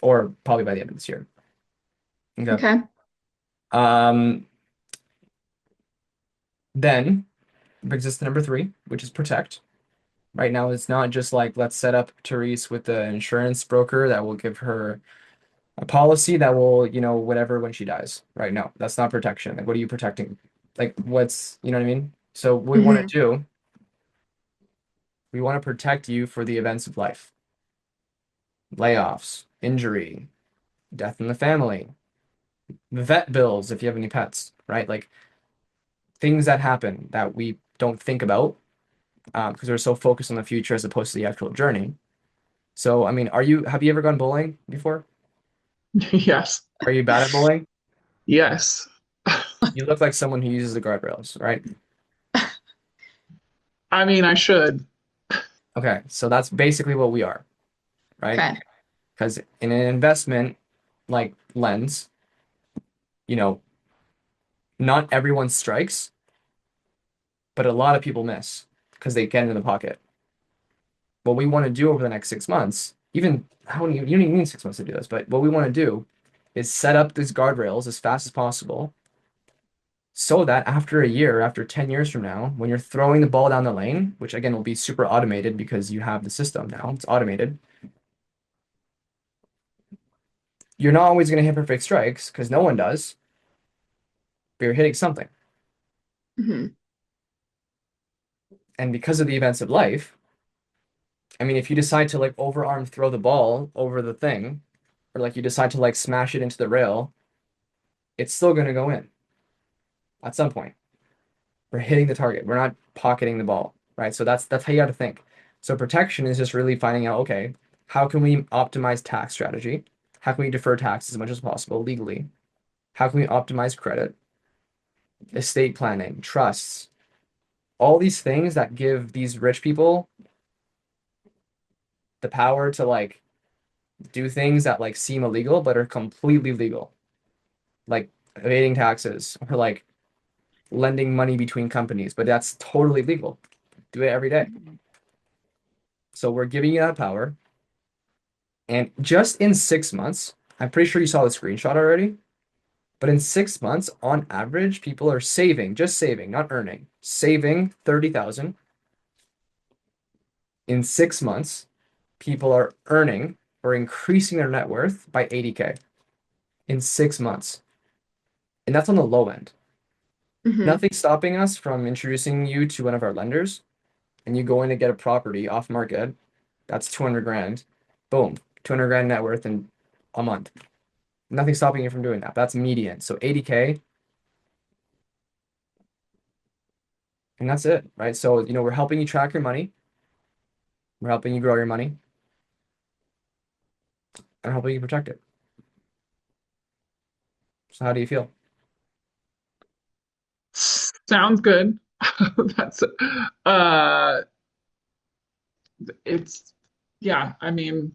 or probably by the end of this year. Okay. Okay. Um. Then brings us to number 3, which is protect. Right now, it's not just like let's set up Therese with the insurance broker that will give her a policy that will, whatever when she dies. Right now, that's not protection. Like, what are you protecting? Like, you know what I mean? So, what we want to do, we want to protect you for the events of life, layoffs, injury, death in the family, vet bills if you have any pets, right? Like, things that happen that we don't think about because we're so focused on the future as opposed to the actual journey. So, I mean, have you ever gone bowling before? Yes. Are you bad at bowling? Yes. You look like someone who uses the guardrails, right? I mean, I should. Okay, so that's basically what we are, right? Okay. Because in an investment like lens, not everyone strikes, but a lot of people miss because they get into the pocket. What we want to do over the next 6 months, even you don't even need 6 months to do this, but what we want to do is set up these guardrails as fast as possible so that after a year, after 10 years from now, when you're throwing the ball down the lane, which again will be super automated because you have the system now, it's automated, you're not always going to hit perfect strikes because no one does, but you're hitting something. hmm And because of the events of life, I mean, if you decide to like overarm throw the ball over the thing, or like you decide to like smash it into the rail, it's still going to go in at some point. We're hitting the target. We're not pocketing the ball, right? So that's how you got to think. So protection is just really finding out, okay, how can we optimize tax strategy? How can we defer tax as much as possible legally? How can we optimize credit, estate planning, trusts, all these things that give these rich people the power to like do things that like seem illegal but are completely legal, like evading taxes or like lending money between companies, but that's totally legal. Do it every day. So we're giving you that power. And just in 6 months, I'm pretty sure you saw the screenshot already, but in 6 months, on average, people are saving, just saving, not earning, saving 30,000 In 6 months, people are earning or increasing their net worth by 80K in 6 months. And that's on the low end. Mm-hmm. Nothing's stopping us from introducing you to one of our lenders and you go in to get a property off market. That's 200 grand. Boom, 200 grand net worth in a month. Nothing's stopping you from doing that. That's median. So 80K, and that's it, right? So, we're helping you track your money. We're helping you grow your money and helping you protect it. So how do you feel? Sounds good. That's uh it's yeah, I mean,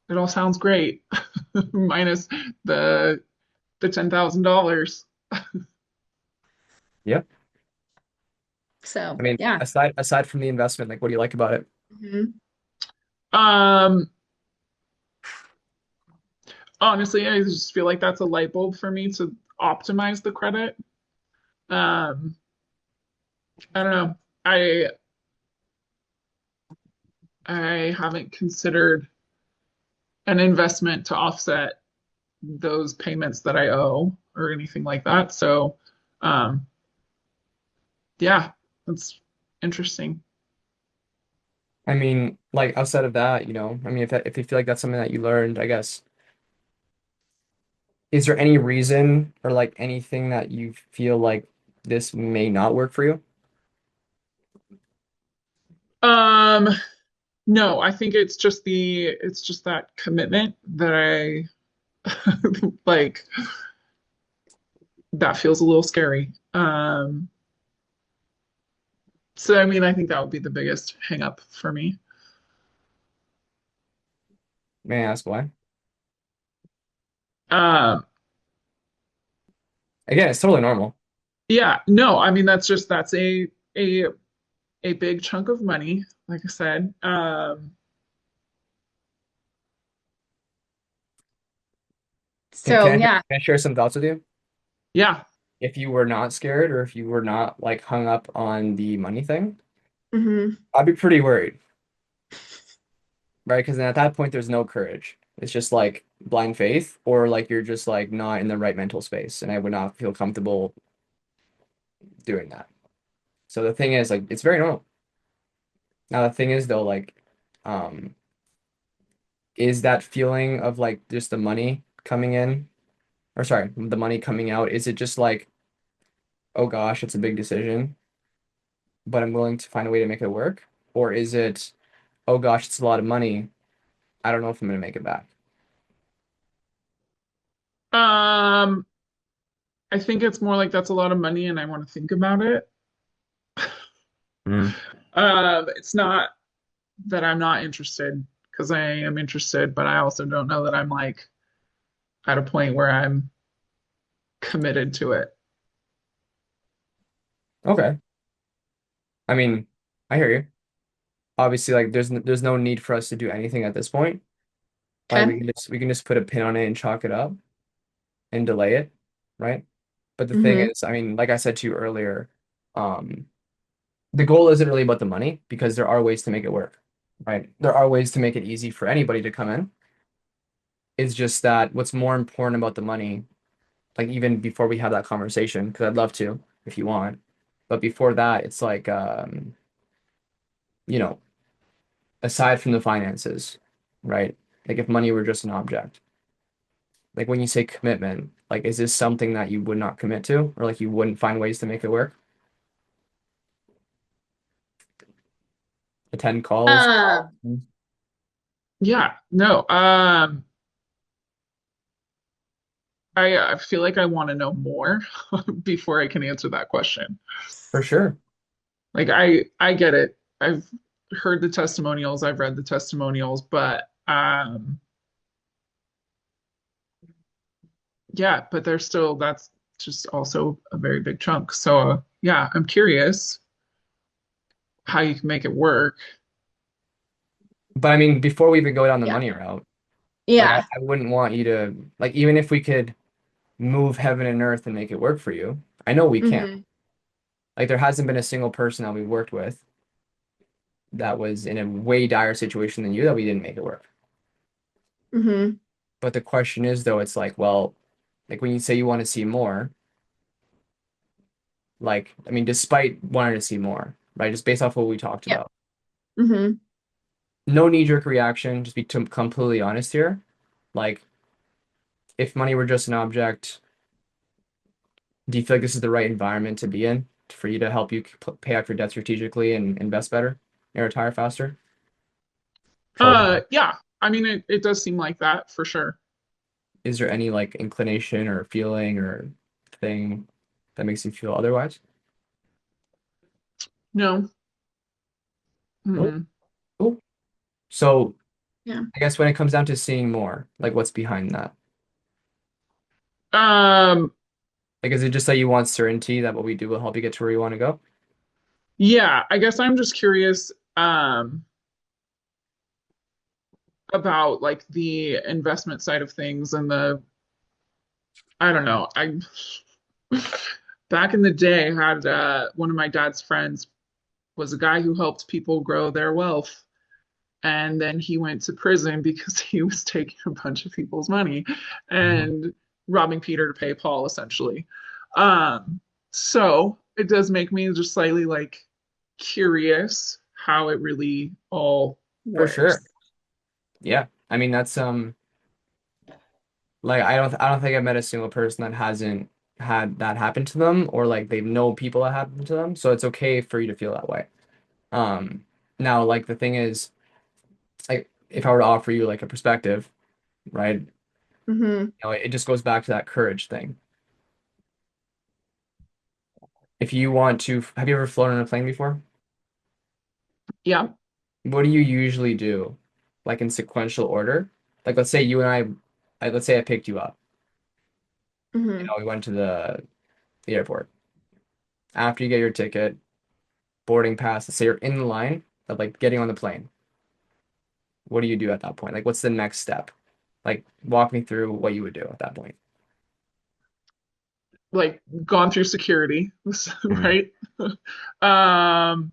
it all sounds great. Minus the $10,000. Yep. So I mean, yeah. aside from the investment, like what do you like about it? Mm-hmm. Um, Honestly, I just feel like that's a light bulb for me to optimize the credit. Um, I don't know. I I haven't considered an investment to offset those payments that I owe or anything like that. So, um, yeah, that's interesting. I mean, like outside of that, I mean, if you feel like that's something that you learned, I guess, is there any reason or like anything that you feel like this may not work for you? Um, no, I think it's just that commitment that I like that feels a little scary. So I mean, I think that would be the biggest hang up for me. May I ask why? Um, Again, it's totally normal. yeah, no, I mean that's a a big chunk of money, like I said. Can, So can I, yeah. can I share some thoughts with you? Yeah. If you were not scared or if you were not like hung up on the money thing, Mm-hmm. I'd be pretty worried, right? Because then at that point, there's no courage. It's just like blind faith, or like you're just like not in the right mental space, and I would not feel comfortable doing that. So the thing is, like, it's very normal. Now the thing is though, like, um, is that feeling of like just the money coming in, or sorry, the money coming out, is it just like, oh gosh, it's a big decision, but I'm willing to find a way to make it work? Or is it, oh gosh, it's a lot of money. I don't know if I'm gonna make it back. Um, I think it's more like that's a lot of money and I want to think about it. Mm. It's not that I'm not interested because I am interested, but I also don't know that I'm like at a point where I'm committed to it. Okay. I mean, I hear you. Obviously, like there's no need for us to do anything at this point. Like Okay. we can just put a pin on it and chalk it up and delay it, right? But the thing Mm-hmm. is, I mean, like I said to you earlier, um, the goal isn't really about the money because there are ways to make it work, right? There are ways to make it easy for anybody to come in. It's just that what's more important about the money, like even before we have that conversation, because I'd love to if you want, but before that, it's like you know, aside from the finances, right? Like if money were just an object, like when you say commitment, like is this something that you would not commit to, or like you wouldn't find ways to make it work? Attend calls. Uh, Yeah, no. I feel like I want to know more before I can answer that question. For sure. Like I get it. I've heard the testimonials, I've read the testimonials, but yeah, but there's still that's just also a very big chunk. So yeah, I'm curious how you can make it work. But I mean, before we even go down the yeah. money route, like Yeah. I wouldn't want you to like even if we could move heaven and earth and make it work for you, I know we can't. Mm-hmm. Like there hasn't been a single person that we've worked with that was in a way dire situation than you that we didn't make it work. Mm-hmm. But the question is, though, it's like, well, like when you say you want to see more, like, I mean, despite wanting to see more, right? Just based off what we talked Yeah. about. Mm-hmm. No knee-jerk reaction, just be completely honest here. Like, if money were just an object, do you feel like this is the right environment to be in for you to help you pay off your debt strategically and invest better and retire faster? Yeah. I mean, it does seem like that for sure. Is there any like inclination or feeling or thing that makes you feel otherwise? No. Nope. Mm-mm. Cool. So Yeah. I guess when it comes down to seeing more, like what's behind that? Um, Like, is it just that you want certainty that what we do will help you get to where you want to go? yeah, I guess I'm just curious, about like the investment side of things and I don't know. I back in the day had one of my dad's friends was a guy who helped people grow their wealth. And then he went to prison because he was taking a bunch of people's money and robbing Peter to pay Paul, essentially. So it does make me just slightly like curious how it really all For sure. works. Yeah. I mean, that's like I don't think I've met a single person that hasn't had that happen to them or like they know people that happened to them. So it's okay for you to feel that way. Um, Now like the thing is, like if I were to offer you like a perspective, right? Mm-hmm. It just goes back to that courage thing. If you want to, have you ever flown on a plane before? Yeah. What do you usually do? Like in sequential order? Like let's say you and let's say I picked you up. Mm-hmm. We went to the airport. After you get your ticket, boarding pass, let's say you're in the line of like getting on the plane. What do you do at that point? Like what's the next step? Like walk me through what you would do at that point. Like gone through security, Mm. right? um,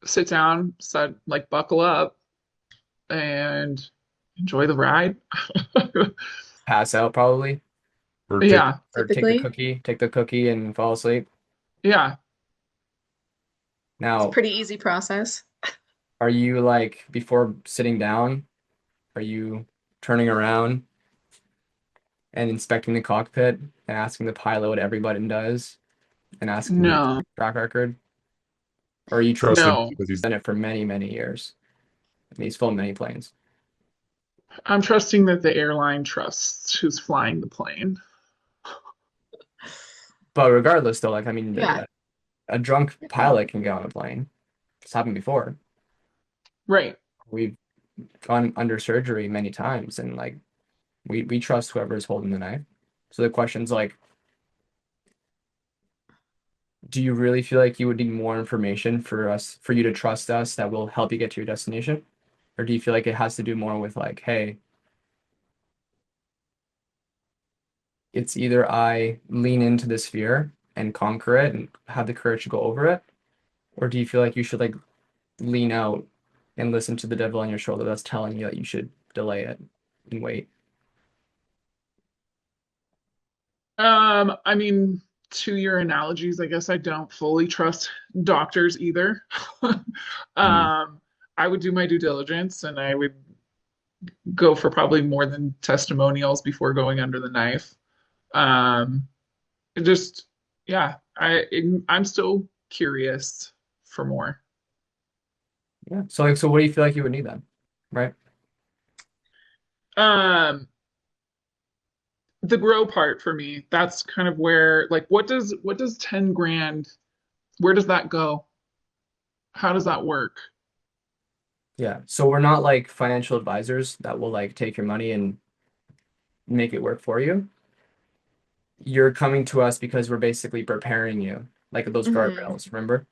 Sit down, set like buckle up and enjoy the ride. Pass out probably, Or take Yeah, or Typically, take the cookie and fall asleep. yeah. it's a Now, pretty easy process. are you like before sitting down, are you turning around and inspecting the cockpit and asking the pilot what every button does and asking him No, track record? Or are you trusting trusting no. because he's done it for many, many years? And he's flown many planes. I'm trusting that the airline trusts who's flying the plane. But regardless, though, like I mean, Yeah. a drunk pilot can get on a plane. It's happened before. Right. We've gone under surgery many times, and like we trust whoever's holding the knife. So the question's like, do you really feel like you would need more information for you to trust us that will help you get to your destination? Or do you feel like it has to do more with like, hey, it's either I lean into this fear and conquer it and have the courage to go over it, or do you feel like you should like lean out and listen to the devil on your shoulder that's telling you that you should delay it and wait? I mean, to your analogies, I guess I don't fully trust doctors either. mm, Um, I would do my due diligence and I would go for probably more than testimonials before going under the knife. Um, it just, yeah, I'm still curious for more. Yeah. So like, so what do you feel like you would need then? Right? Um, the grow part for me, that's kind of where, like, what does 10 grand, where does that go? How does that work? Yeah. So we're not like financial advisors that will like take your money and make it work for you. You're coming to us because we're basically preparing you, like those Mm-hmm. guardrails, remember?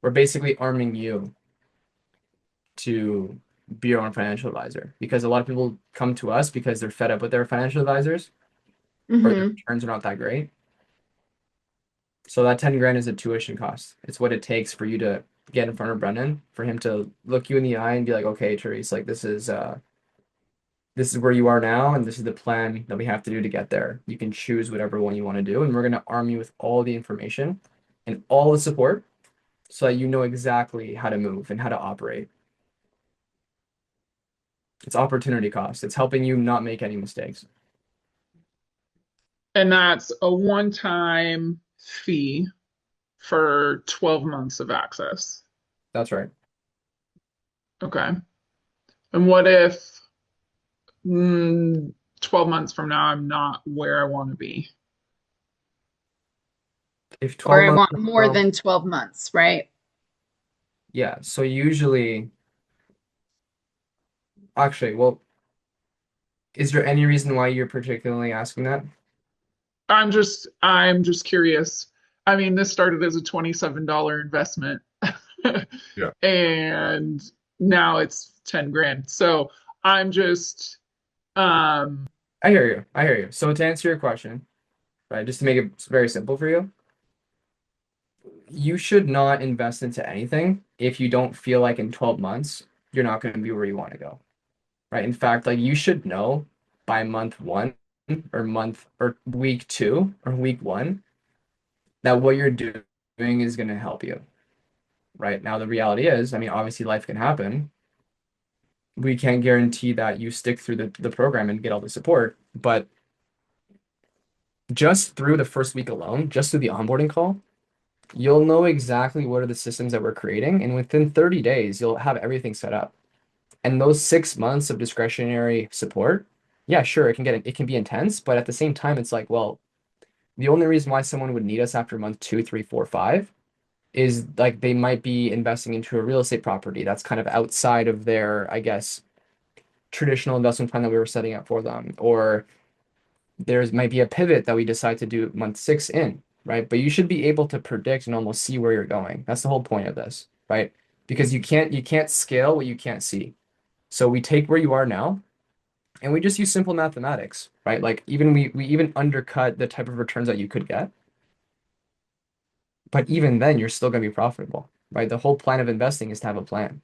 We're basically arming you to be your own financial advisor because a lot of people come to us because they're fed up with their financial advisors or their Mm-hmm. returns are not that great. So that 10 grand is a tuition cost. It's what it takes for you to get in front of Brendan for him to look you in the eye and be like, okay, Therese, like this is where you are now, and this is the plan that we have to do to get there. You can choose whatever one you want to do, and we're going to arm you with all the information and all the support so that you know exactly how to move and how to operate. It's opportunity cost. It's helping you not make any mistakes. And that's a one-time fee for 12 months of access. That's right. Okay. And what if 12 months from now I'm not where I want to be? If Or 12 I months want from more now, than 12 months, right? yeah. So usually, actually, well, is there any reason why you're particularly asking that? I'm just curious. I mean, this started as a $27 investment Yeah. and now it's 10 grand. So I'm just um I hear you. I hear you. So to answer your question, right, just to make it very simple for you, you should not invest into anything if you don't feel like in 12 months you're not going to be where you want to go, right? In fact, like you should know by month one or week two or week one that what you're doing is going to help you, right? Now, the reality is, I mean, obviously life can happen. We can't guarantee that you stick through the program and get all the support, but just through the first week alone, just through the onboarding call, you'll know exactly what are the systems that we're creating. And within 30 days, you'll have everything set up. And those 6 months of discretionary support, yeah, sure, it can be intense, but at the same time, it's like, well, the only reason why someone would need us after month two, three, four, five is like they might be investing into a real estate property that's kind of outside of their, I guess, traditional investment plan that we were setting up for them. Or there's might be a pivot that we decide to do month six in, right? But you should be able to predict and almost see where you're going. That's the whole point of this, right? Because you can't scale what you can't see. So we take where you are now and we just use simple mathematics, right? Like even we even undercut the type of returns that you could get, but even then you're still going to be profitable, right? The whole plan of investing is to have a plan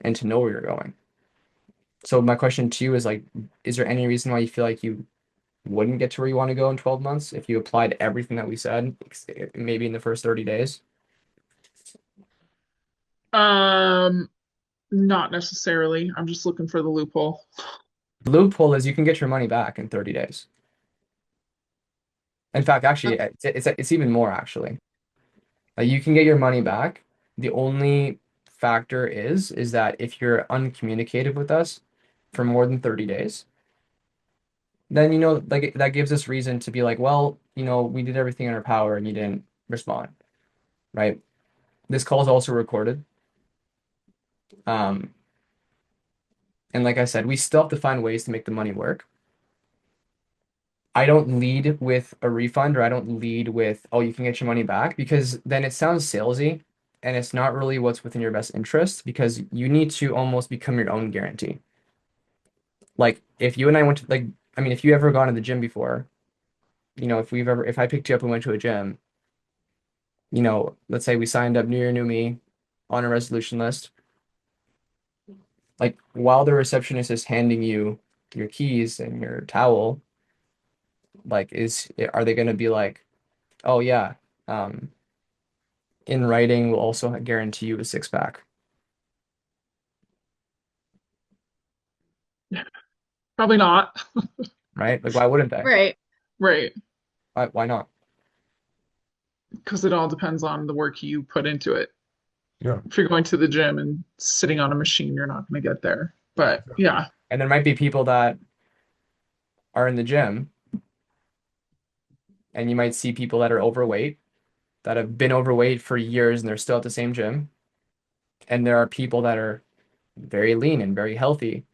and to know where you're going. So my question to you is like, is there any reason why you feel like you wouldn't get to where you want to go in 12 months if you applied everything that we said, maybe in the first 30 days? um not necessarily. I'm just looking for the loophole. The loophole is you can get your money back in 30 days. In fact, actually, Okay. it's even more actually. Like you can get your money back. The only factor is that if you're uncommunicative with us for more than 30 days, then like that gives us reason to be like, well, we did everything in our power and you didn't respond, right? This call is also recorded. Um, and like I said, we still have to find ways to make the money work. I don't lead with a refund or I don't lead with, oh, you can get your money back because then it sounds salesy and it's not really what's within your best interest because you need to almost become your own guarantee. Like if you and I went to like, I mean, if you ever gone to the gym before, if I picked you up and went to a gym, let's say we signed up New Year, New Me on a resolution list, like while the receptionist is handing you your keys and your towel, like are they going to be like, oh yeah, um, in writing will also guarantee you a six pack, Probably not. right? Like why wouldn't they? Right. Right. Why not? Because it all depends on the work you put into it. Yeah. If you're going to the gym and sitting on a machine, you're not going to get there. But yeah. And there might be people that are in the gym and you might see people that are overweight that have been overweight for years and they're still at the same gym. And there are people that are very lean and very healthy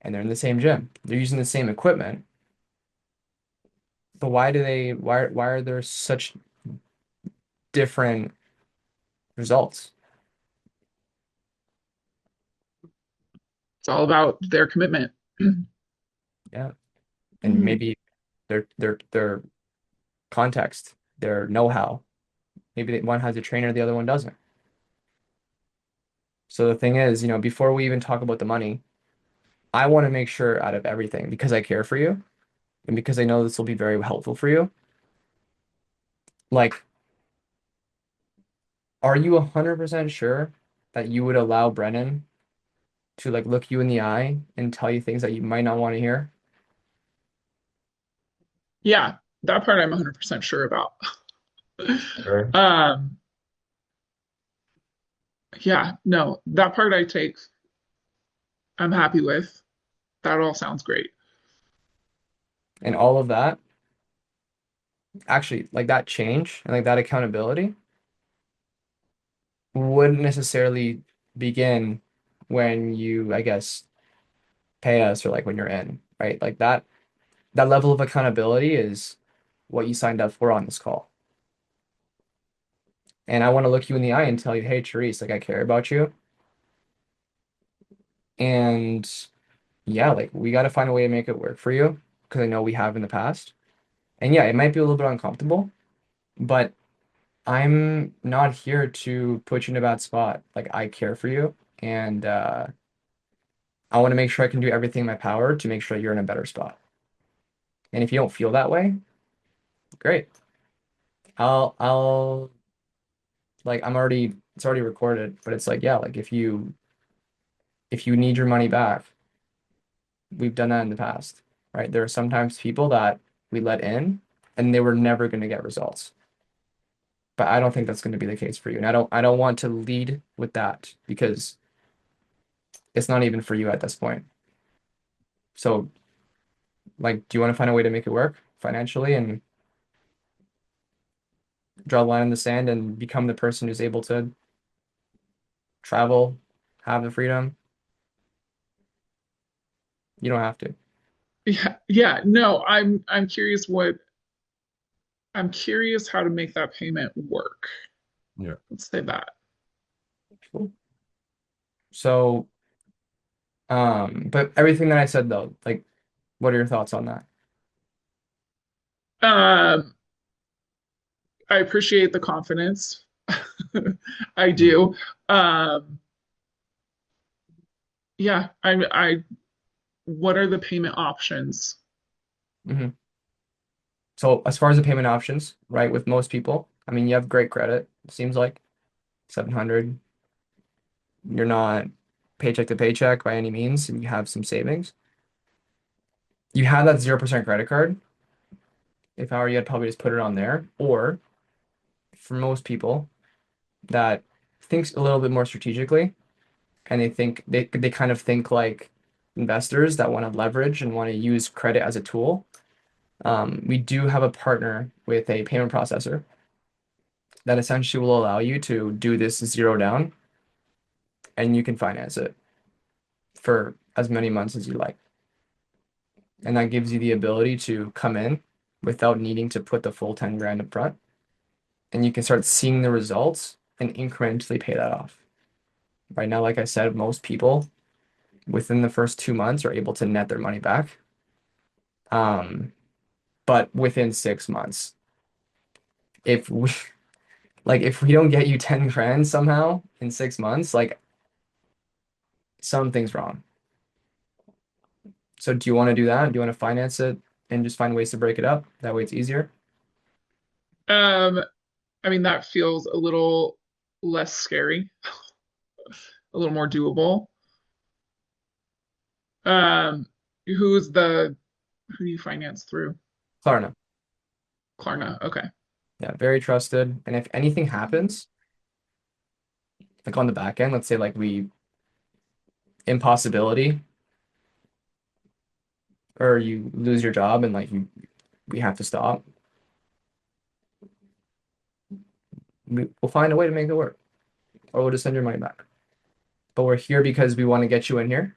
and they're in the same gym. They're using the same equipment. But why are there such different results? It's all about their commitment. Yeah. And Hmm. maybe their context, their know-how. Maybe one has a trainer, the other one doesn't. So the thing is, before we even talk about the money, I want to make sure out of everything because I care for you and because I know this will be very helpful for you. Like, are you 100% sure that you would allow Brennan to like look you in the eye and tell you things that you might not want to hear? Yeah, that part I'm 100% sure about. Okay. Um, yeah, no, that part I'm happy with. That all sounds great. And all of that, actually, like that change and like that accountability wouldn't necessarily begin when you, I guess, pay us or like when you're in, right? Like that level of accountability is what you signed up for on this call. And I want to look you in the eye and tell you, hey, Therese, like I care about you. And yeah, like we got to find a way to make it work for you because I know we have in the past. And yeah, it might be a little bit uncomfortable, but I'm not here to put you in a bad spot. Like I care for you and I want to make sure I can do everything in my power to make sure you're in a better spot. And if you don't feel that way, great. I'll like it's already recorded, but it's like, yeah, like if you need your money back, we've done that in the past, right? There are sometimes people that we let in and they were never going to get results. But I don't think that's going to be the case for you. And I don't want to lead with that because it's not even for you at this point. So, like, do you want to find a way to make it work financially and draw a line in the sand and become the person who's able to travel, have the freedom? You don't have to. Yeah, yeah, no, I'm curious how to make that payment work. Yeah. Let's say that. Cool. So, but everything that I said though, like, what are your thoughts on that? Um, I appreciate the confidence. I Mhm. do. Um, yeah, what are the payment options? Hmm. So, as far as the payment options, right, with most people, I mean, you have great credit, it seems like 700. You're not paycheck to paycheck by any means, and you have some savings. You have that 0% credit card. If I were you, I'd probably just put it on there. Or for most people that thinks a little bit more strategically and they kind of think like investors that want to leverage and want to use credit as a tool. We do have a partner with a payment processor that essentially will allow you to do this zero down and you can finance it for as many months as you like. And that gives you the ability to come in without needing to put the full 10 grand up front. And you can start seeing the results and incrementally pay that off. Right now, like I said, most people within the first 2 months are able to net their money back. But within 6 months, if we if we don't get you 10 grand somehow in 6 months, like something's wrong. So do you want to do that? Do you want to finance it and just find ways to break it up? That way it's easier. Um, I mean, that feels a little less scary, a little more doable. Um, who's the who do you finance through? Klarna. Klarna. Okay. Yeah, very trusted. And if anything happens, like on the back end, let's say like we impossibility or you lose your job and like we have to stop, we'll find a way to make it work. Or we'll just send your money back. But we're here because we want to get you in here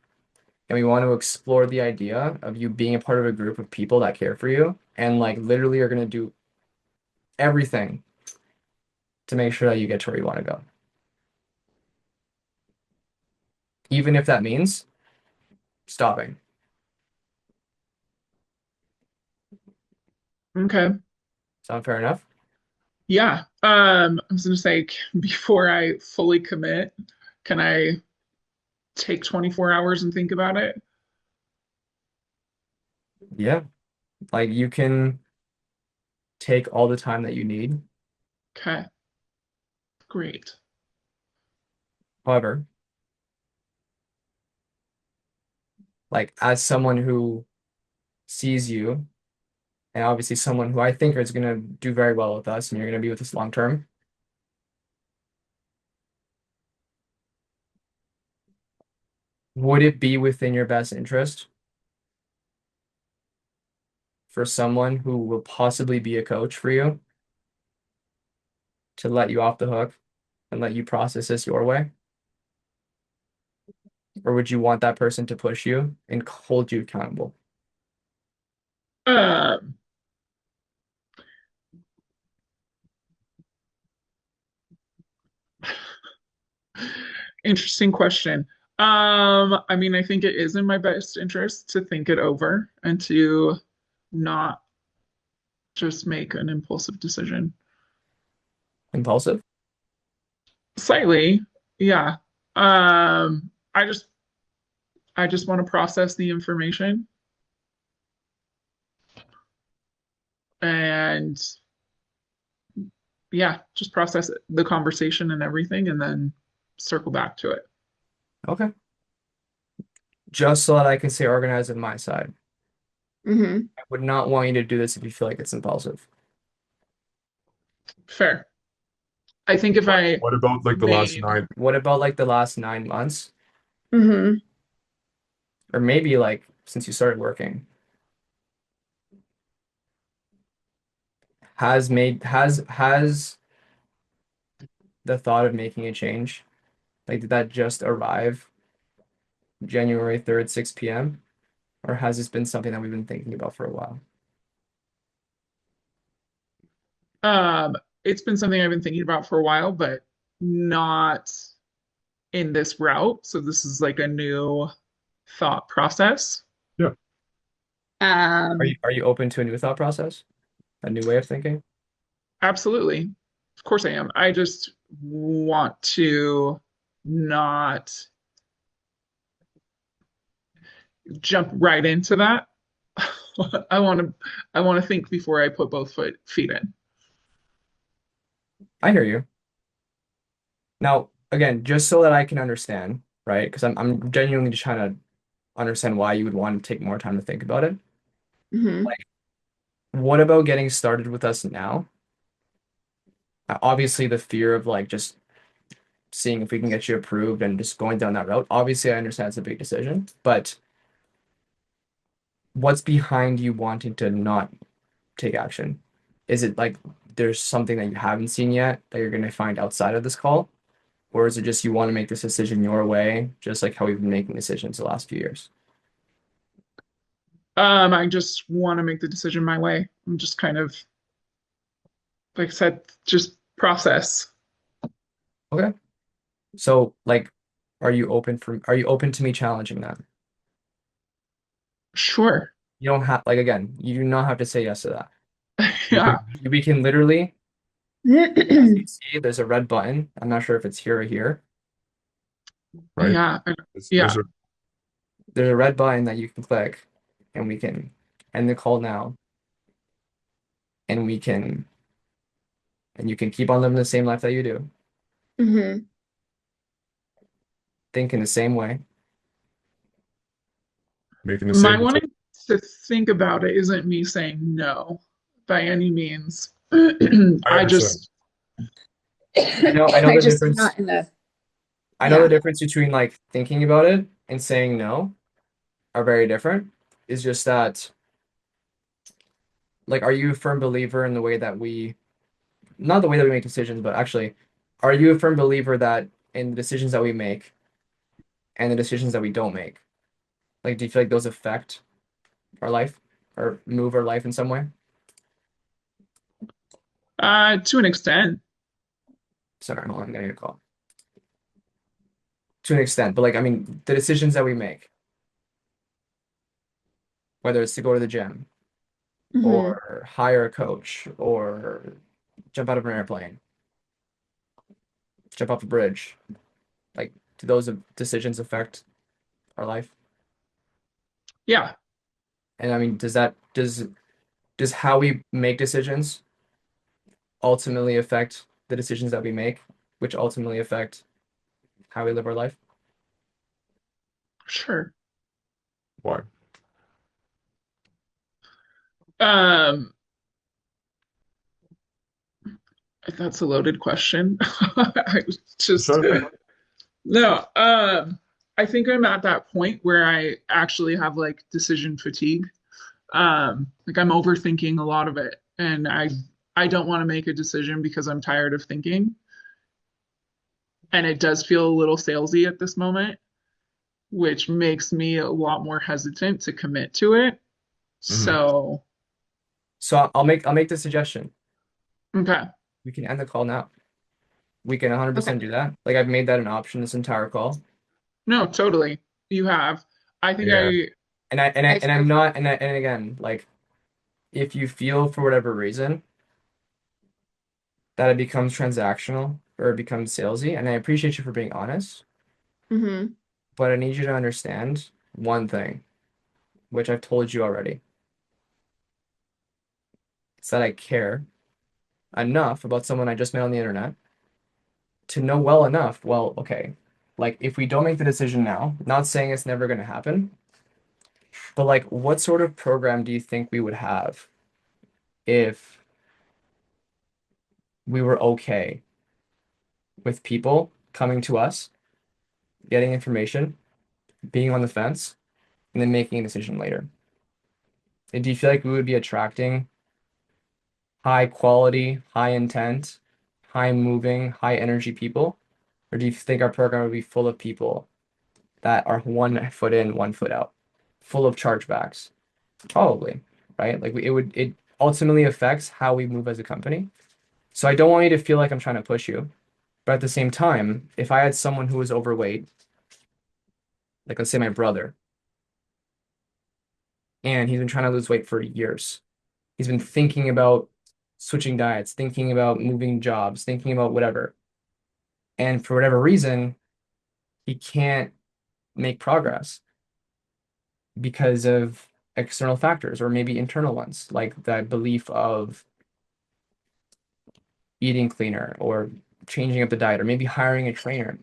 and we want to explore the idea of you being a part of a group of people that care for you and like literally are going to do everything to make sure that you get to where you want to go. Even if that means stopping. Okay. Sound fair enough? Yeah. I was gonna say before I fully commit, Can I take 24 hours and think about it? Yeah, like you can take all the time that you need. Okay, great. However, like as someone who sees you, and obviously someone who I think is going to do very well with us, and you're going to be with us long term, would it be within your best interest for someone who will possibly be a coach for you to let you off the hook and let you process this your way? Or would you want that person to push you and hold you accountable? Um, Interesting question. I mean, I think it is in my best interest to think it over and to not just make an impulsive decision. Impulsive? Slightly, yeah. Um, I just I just want to process the information and yeah, just process the conversation and everything and then circle back to it. Okay. Just so that I can stay organized on my side. Mm-hmm. I would not want you to do this if you feel like it's impulsive. Fair. I think if I What about like the last made nine? What about like the last 9 months? Mm-hmm. Or maybe like since you started working? Has the thought of making a change, like did that just arrive January 3rd, 6 p.m.? Or has this been something that we've been thinking about for a while? um it's been something I've been thinking about for a while, but not in this route. So this is like a new thought process. Yeah. Um, Are you open to a new thought process? A new way of thinking? Absolutely. Of course I am. I just want to not jump right into that. I want to I want to think before I put both feet in. I hear you. Now, again, just so that I can understand, right? Because I'm genuinely just trying to understand why you would want to take more time to think about it. mm-hmm. Like, what about getting started with us now? Obviously, the fear of like just seeing if we can get you approved and just going down that route. Obviously, I understand it's a big decision, but what's behind you wanting to not take action? Is it like there's something that you haven't seen yet that you're going to find outside of this call? Or is it just you want to make this decision your way, just like how we've been making decisions the last few years? I just want to make the decision my way. I'm just kind of, like I said, just process. Okay. So, like, are you open to me challenging that? Sure. You don't have, like, again, you do not have to say yes to that. Yeah. We can literally, as you see, there's a red button. I'm not sure if it's here or here. Right? Yeah. There's Yeah. a There's a red button that you can click, and we can end the call now, and and you can keep on living the same life that you do, Mm-hmm. think in the same way. making the My same. wanting to think about it isn't me saying no by any means. I I understand. just, I know I the just am difference. not in the, I know the yeah. difference between like thinking about it and saying no are very different. It's just that, like, are you a firm believer in the way that not the way that we make decisions, but actually, are you a firm believer that in the decisions that we make and the decisions that we don't make, like, do you feel like those affect our life or move our life in some way? to an extent. Sorry, hold on, I'm getting a call. To an extent, but like, I mean, the decisions that we make, whether it's to go to the gym Mm-hmm. or hire a coach or jump out of an airplane, jump off a bridge, like do those decisions affect our life? Yeah, And I mean, does how we make decisions ultimately affect the decisions that we make, which ultimately affect how we live our life? sure. Why? Um, that's a loaded question. I was Just just trying to think. no. I think I'm at that point where I actually have like decision fatigue. Like I'm overthinking a lot of it, and I don't want to make a decision because I'm tired of thinking, and it does feel a little salesy at this moment, which makes me a lot more hesitant to commit to it. Hmm. So, So I'll make the suggestion. okay, We can end the call now. We can okay. 100% do that. Like I've made that an option this entire call. No, totally. You have. I think Yeah. I, And I'm not and again, like if you feel for whatever reason that it becomes transactional or it becomes salesy, and I appreciate you for being honest, Mm-hmm. but I need you to understand one thing, which I've told you already. It's that I care enough about someone I just met on the internet to know well enough, well, okay, like if we don't make the decision now, not saying it's never going to happen, but like what sort of program do you think we would have if we were okay with people coming to us, getting information, being on the fence, and then making a decision later? And do you feel like we would be attracting high quality, high intent, high moving, high energy people? Or do you think our program would be full of people that are 1 foot in, 1 foot out, full of chargebacks? Probably, right? Like it ultimately affects how we move as a company. So I don't want you to feel like I'm trying to push you, but at the same time, if I had someone who was overweight, like let's say my brother, and he's been trying to lose weight for years, he's been thinking about switching diets, thinking about moving jobs, thinking about whatever, and for whatever reason, he can't make progress because of external factors or maybe internal ones, like the belief of eating cleaner or changing up the diet or maybe hiring a trainer,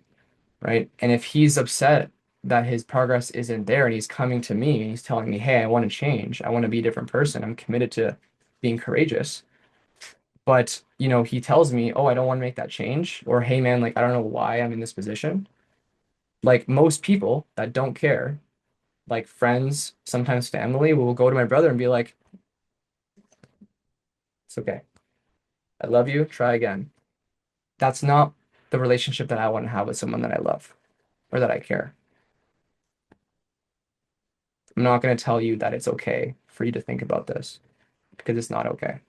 right? And if he's upset that his progress isn't there and he's coming to me and he's telling me, hey, I want to change, I want to be a different person, I'm committed to being courageous. But, he tells me, oh, I don't want to make that change, or hey, man, like, I don't know why I'm in this position. Like most people that don't care, like friends, sometimes family, will go to my brother and be like, it's okay. I love you. Try again. That's not the relationship that I want to have with someone that I love or that I care. I'm not going to tell you that it's okay for you to think about this because it's not okay.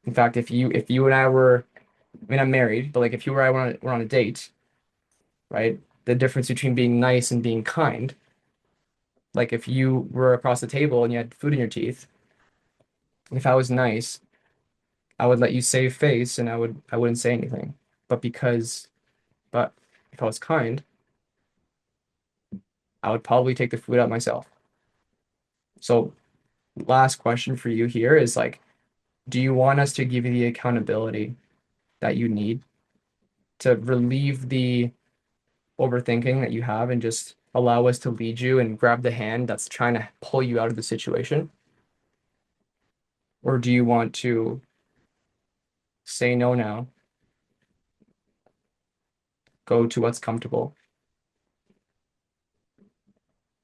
In fact, if you and I were, I mean, I'm married, but like if you or I were on a date, right? The difference between being nice and being kind, like if you were across the table and you had food in your teeth, if I was nice, I would let you save face and I wouldn't say anything. But but if I was kind, I would probably take the food out myself. So last question for you here is like, do you want us to give you the accountability that you need to relieve the overthinking that you have and just allow us to lead you and grab the hand that's trying to pull you out of the situation? Or do you want to say no now, go to what's comfortable,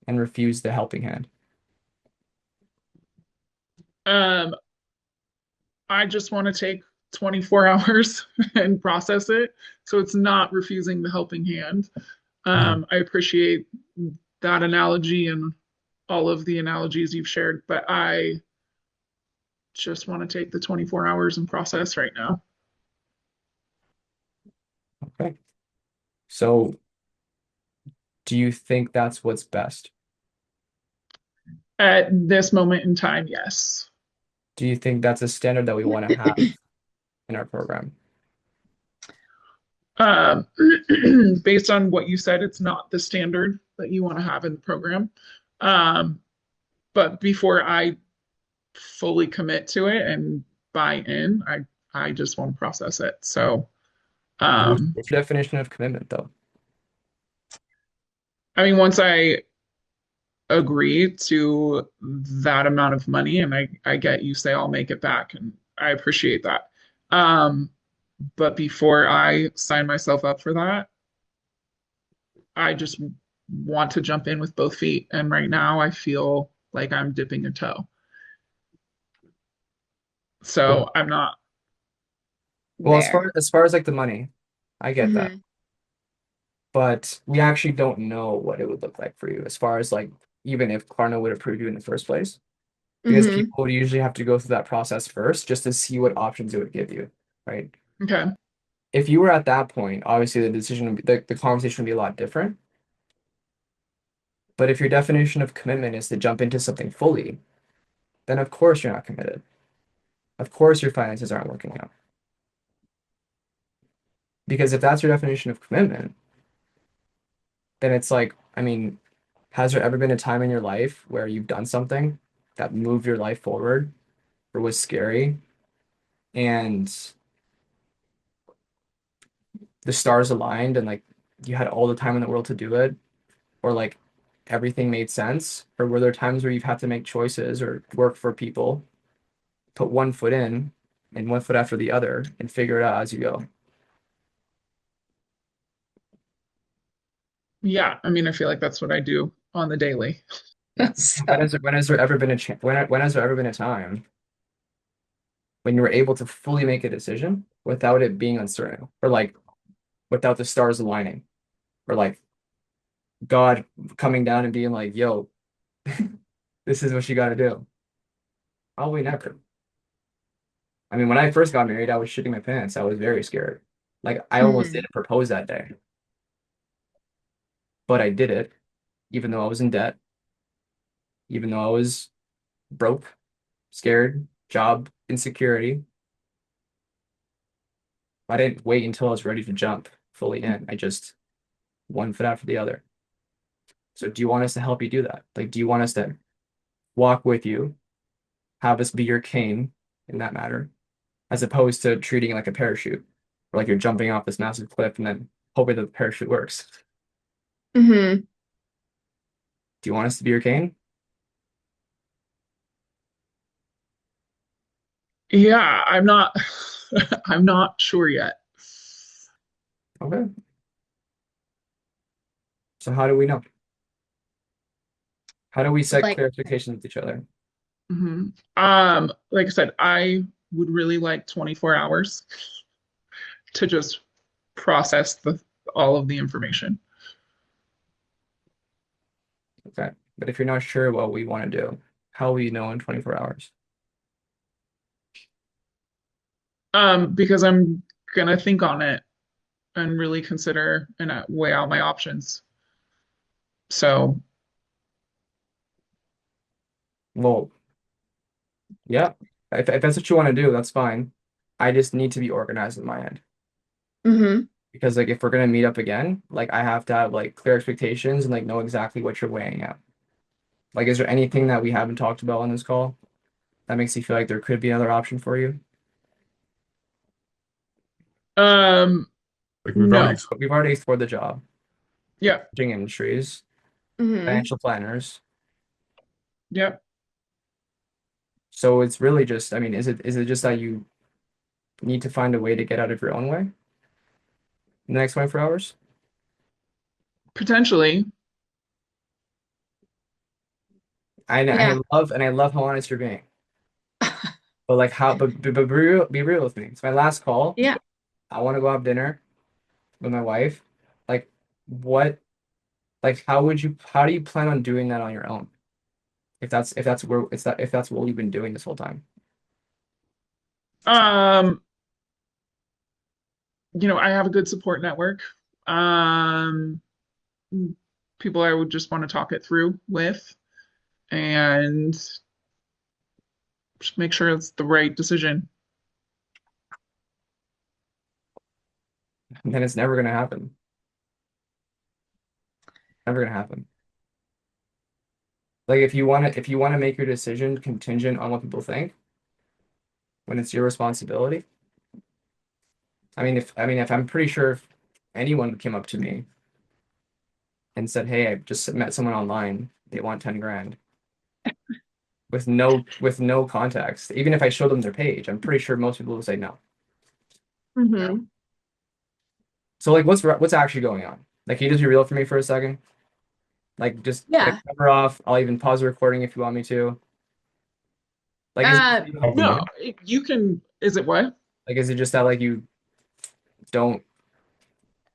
and refuse the helping hand? um, I just want to take 24 hours and process it. So it's not refusing the helping hand. Mhm. I appreciate that analogy and all of the analogies you've shared, but I just want to take the 24 hours and process right now. Okay. So do you think that's what's best? At this moment in time, yes. Do you think that's a standard that we want to have in our program? Um, based on what you said, it's not the standard that you want to have in the program. Um, but before I fully commit to it and buy in, I just want to process it. So, um, What's your definition of commitment, though? I mean, once I agree to that amount of money and I get you say I'll make it back and I appreciate that. Um, but before I sign myself up for that, I just want to jump in with both feet. And right now I feel like I'm dipping a toe. So I'm not. Well, There. as far as like the money, I get that. Mm-hmm. But we actually don't know what it would look like for you as far as like even if Klarna would approve you in the first place, because Mm-hmm. people would usually have to go through that process first just to see what options it would give you, right? Okay. If you were at that point, obviously the conversation would be a lot different. But if your definition of commitment is to jump into something fully, then of course you're not committed. Of course your finances aren't working out. Because if that's your definition of commitment, then it's like, I mean, has there ever been a time in your life where you've done something that moved your life forward or was scary and the stars aligned and like you had all the time in the world to do it, or like everything made sense? Or were there times where you've had to make choices or work for people, put one foot in and one foot after the other and figure it out as you go? Yeah. I mean, I feel like that's what I do on the daily. Yeah. So, When has there ever been a when has there ever been a time when you were able to fully make a decision without it being uncertain or like without the stars aligning or like God coming down and being like, yo, this is what you got to do? Probably never. I mean, when I first got married, I was shitting my pants. I was very scared. Like, I almost Mm-hmm. didn't propose that day, but I did it, even though I was in debt, even though I was broke, scared, job insecurity. I didn't wait until I was ready to jump fully in. I just one foot after the other. So, do you want us to help you do that? Like, do you want us to walk with you, have us be your cane in that matter, as opposed to treating it like a parachute, or like you're jumping off this massive cliff and then hoping that the parachute works? Mm-hmm. Do you want us to be your cane? yeah, I'm not, I'm not sure yet. Okay. So how do we know? How do we set Like, clear expectations with each other? Mhm. Like I said, I would really like 24 hours to just process all of the information. Okay. But if you're not sure what we want to do, how will you know in 24 hours? Because I'm gonna think on it and really consider and weigh out my options. So, Well, yeah. If that's what you want to do, that's fine. I just need to be organized on my end. mm-hmm. Because like if we're gonna meet up again, like I have to have like clear expectations and like know exactly what you're weighing out. Like, is there anything that we haven't talked about on this call that makes you feel like there could be another option for you? um, Like we've already no. But we've already explored the job, Yeah. switching industries, Mm-hmm. financial planners. Yep. So it's really just, I mean, is it just that you need to find a way to get out of your own way in the next 24 hours? Potentially. Yeah. I love how honest you're being. But like how but be real with me. It's my last call. Yeah. I want to go have dinner with my wife. Like what like how do you plan on doing that on your own? If that's where it's that if that's what you've been doing this whole time. Um, I have a good support network. Um, people I would just want to talk it through with and just make sure it's the right decision. then it's never gonna happen. Never gonna happen. Like if you want to make your decision contingent on what people think when it's your responsibility. If I'm pretty sure if anyone came up to me and said, "Hey, I just met someone online. They want 10 grand," with no context, even if I show them their page, I'm pretty sure most people will say no. Mm-hmm. So like, what's actually going on? Like, can you just be real for me for a second? Like, just get Yeah. the camera off. I'll even pause the recording if you want me to. Like, Uh, Have the No, money? you can. Is it what? is it just that like you don't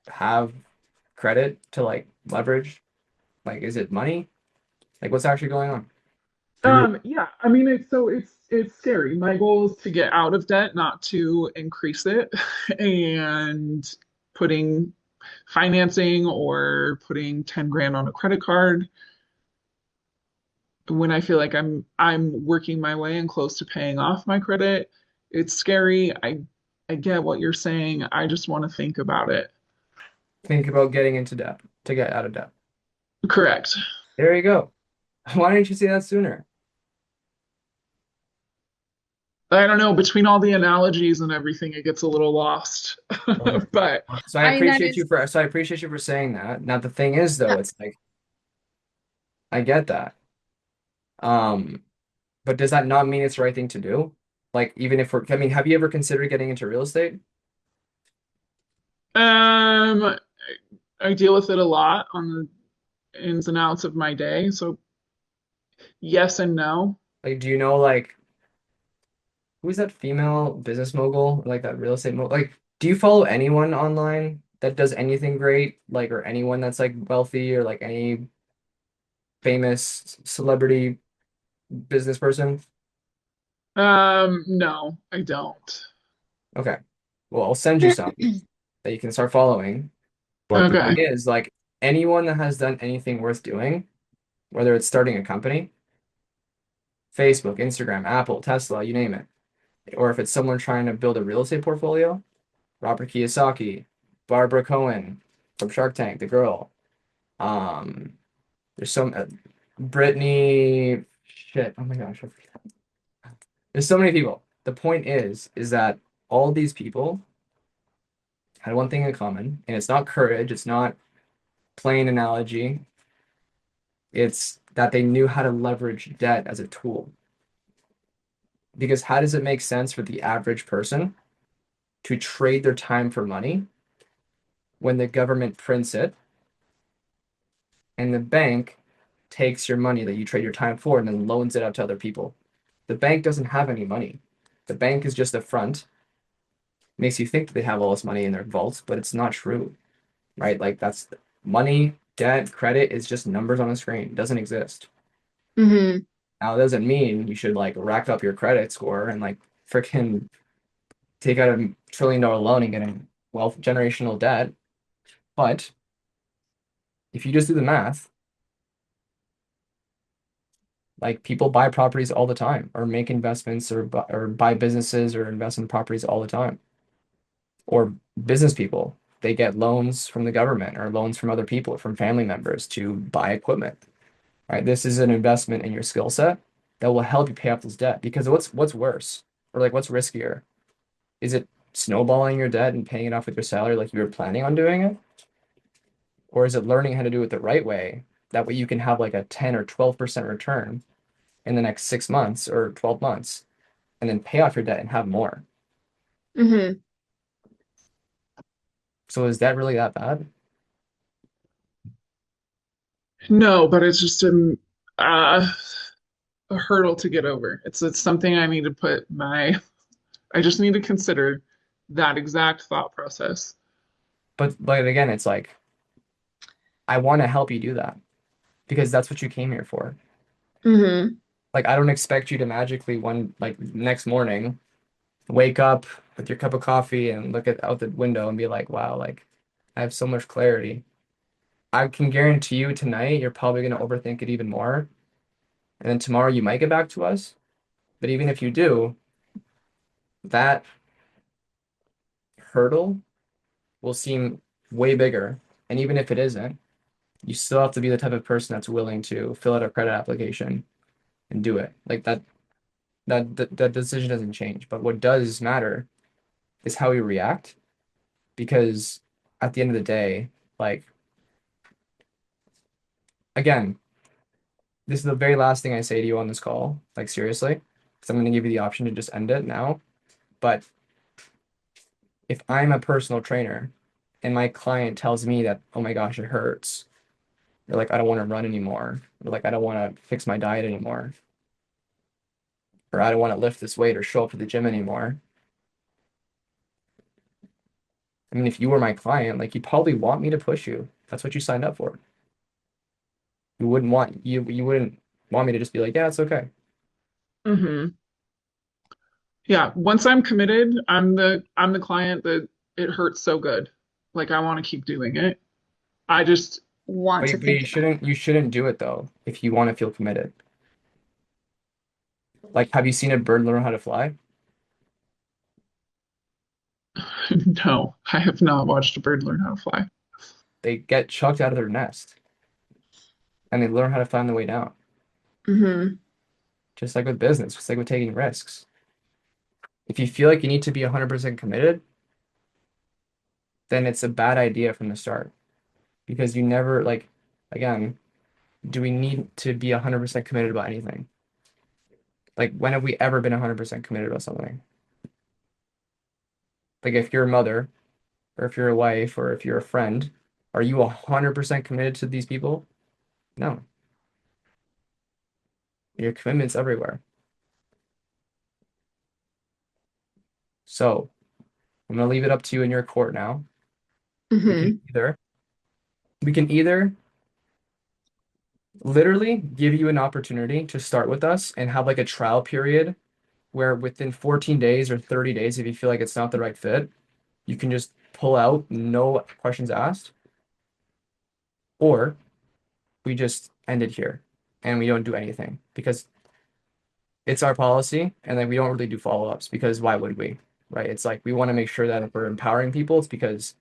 have credit to like leverage? Like, is it money? Like, what's actually going on? You're Yeah, I mean it's scary. My goal is to get out of debt, not to increase it. And putting financing or putting 10 grand on a credit card when I feel like I'm working my way and close to paying off my credit, it's scary. I get what you're saying. I just want to think about it. Think about getting into debt to get out of debt. Correct. There you go. Why didn't you say that sooner? I don't know, between all the analogies and everything, it gets a little lost. okay. But I mean, that is, So I appreciate you for saying that. Now the thing is though, yeah. it's like I get that. Um, but does that not mean it's the right thing to do? Like even if we're, have you ever considered getting into real estate? um I deal with it a lot on the ins and outs of my day. So yes and no. Like, do you know like who's that female business mogul, like that real estate mogul? Like, do you follow anyone online that does anything great, like, or anyone that's like wealthy or like any famous celebrity business person? No, I don't. Okay. Well, I'll send you some that you can start following. But But the Okay. thing is, like, anyone that has done anything worth doing, whether it's starting a company, Facebook, Instagram, Apple, Tesla, you name it, or if it's someone trying to build a real estate portfolio, Robert Kiyosaki, Barbara Cohen from Shark Tank, the girl. Um, there's some Brittany. Shit. Oh my gosh, I forget. There's so many people. The point is that all these people had one thing in common, and it's not courage, it's not plain analogy, it's that they knew how to leverage debt as a tool. Because how does it make sense for the average person to trade their time for money when the government prints it and the bank takes your money that you trade your time for and then loans it out to other people? The bank doesn't have any money. The bank is just a front. Makes you think that they have all this money in their vaults, but it's not true, right? Like that's money, debt, credit is just numbers on a screen. It doesn't exist. Mm-hmm. Now, it doesn't mean you should like rack up your credit score and like freaking take out $1 trillion loan and get in wealth generational debt. But if you just do the math, like people buy properties all the time or make investments or buy businesses or invest in properties all the time. Or business people, they get loans from the government or loans from other people, from family members to buy equipment. Right? This is an investment in your skill set that will help you pay off this debt. Because what's worse or like what's riskier? Is it snowballing your debt and paying it off with your salary like you were planning on doing it? Or is it learning how to do it the right way? That way you can have like a 10 or 12% return in the next 6 months or 12 months and then pay off your debt and have more. Mm-hmm. So is that really that bad? No, but it's just uh, a hurdle to get over. It's something I need to put my I just need to consider that exact thought process. But again, it's like I want to help you do that because that's what you came here for. Mm-hmm. Like I don't expect you to magically one like next morning wake up with your cup of coffee and look at out the window and be like, wow, like I have so much clarity. I can guarantee you tonight you're probably going to overthink it even more. And then tomorrow you might get back to us. But even if you do, that hurdle will seem way bigger. And even if it isn't, you still have to be the type of person that's willing to fill out a credit application and do it. Like that decision doesn't change. But what does matter is how you react, because at the end of the day, like, again, this is the very last thing I say to you on this call, like seriously, because I'm going to give you the option to just end it now. But if I'm a personal trainer and my client tells me that, oh my gosh, it hurts, or like I don't want to run anymore, or like I don't want to fix my diet anymore, or I don't want to lift this weight or show up to the gym anymore. I mean, if you were my client, like you'd probably want me to push you. That's what you signed up for. You wouldn't want me to just be like, yeah, it's okay. Hmm. Yeah, once I'm committed, I'm the client that it hurts so good. Like I want to keep doing it. I just Want to But you think about it. shouldn't do it though if you want to feel committed. Like, have you seen a bird learn how to fly? no, I have not watched a bird learn how to fly. They get chucked out of their nest and they learn how to fly on the way down. Mm-hmm. Just like with business, just like with taking risks. If you feel like you need to be 100% committed, then it's a bad idea from the start because you never like, again, do we need to be 100% committed about anything? Like, when have we ever been 100% committed about something? Like, if you're a mother or if you're a wife or if you're a friend, are you 100% committed to these people? No, your commitment's everywhere. So I'm gonna leave it up to you in your court now. We can Mm-hmm. either we can either literally give you an opportunity to start with us and have like a trial period where within 14 days or 30 days, if you feel like it's not the right fit, you can just pull out, no questions asked, or we just end it here and we don't do anything because it's our policy and then we don't really do follow-ups because why would we? Right? It's like we want to make sure that if we're empowering people, it's because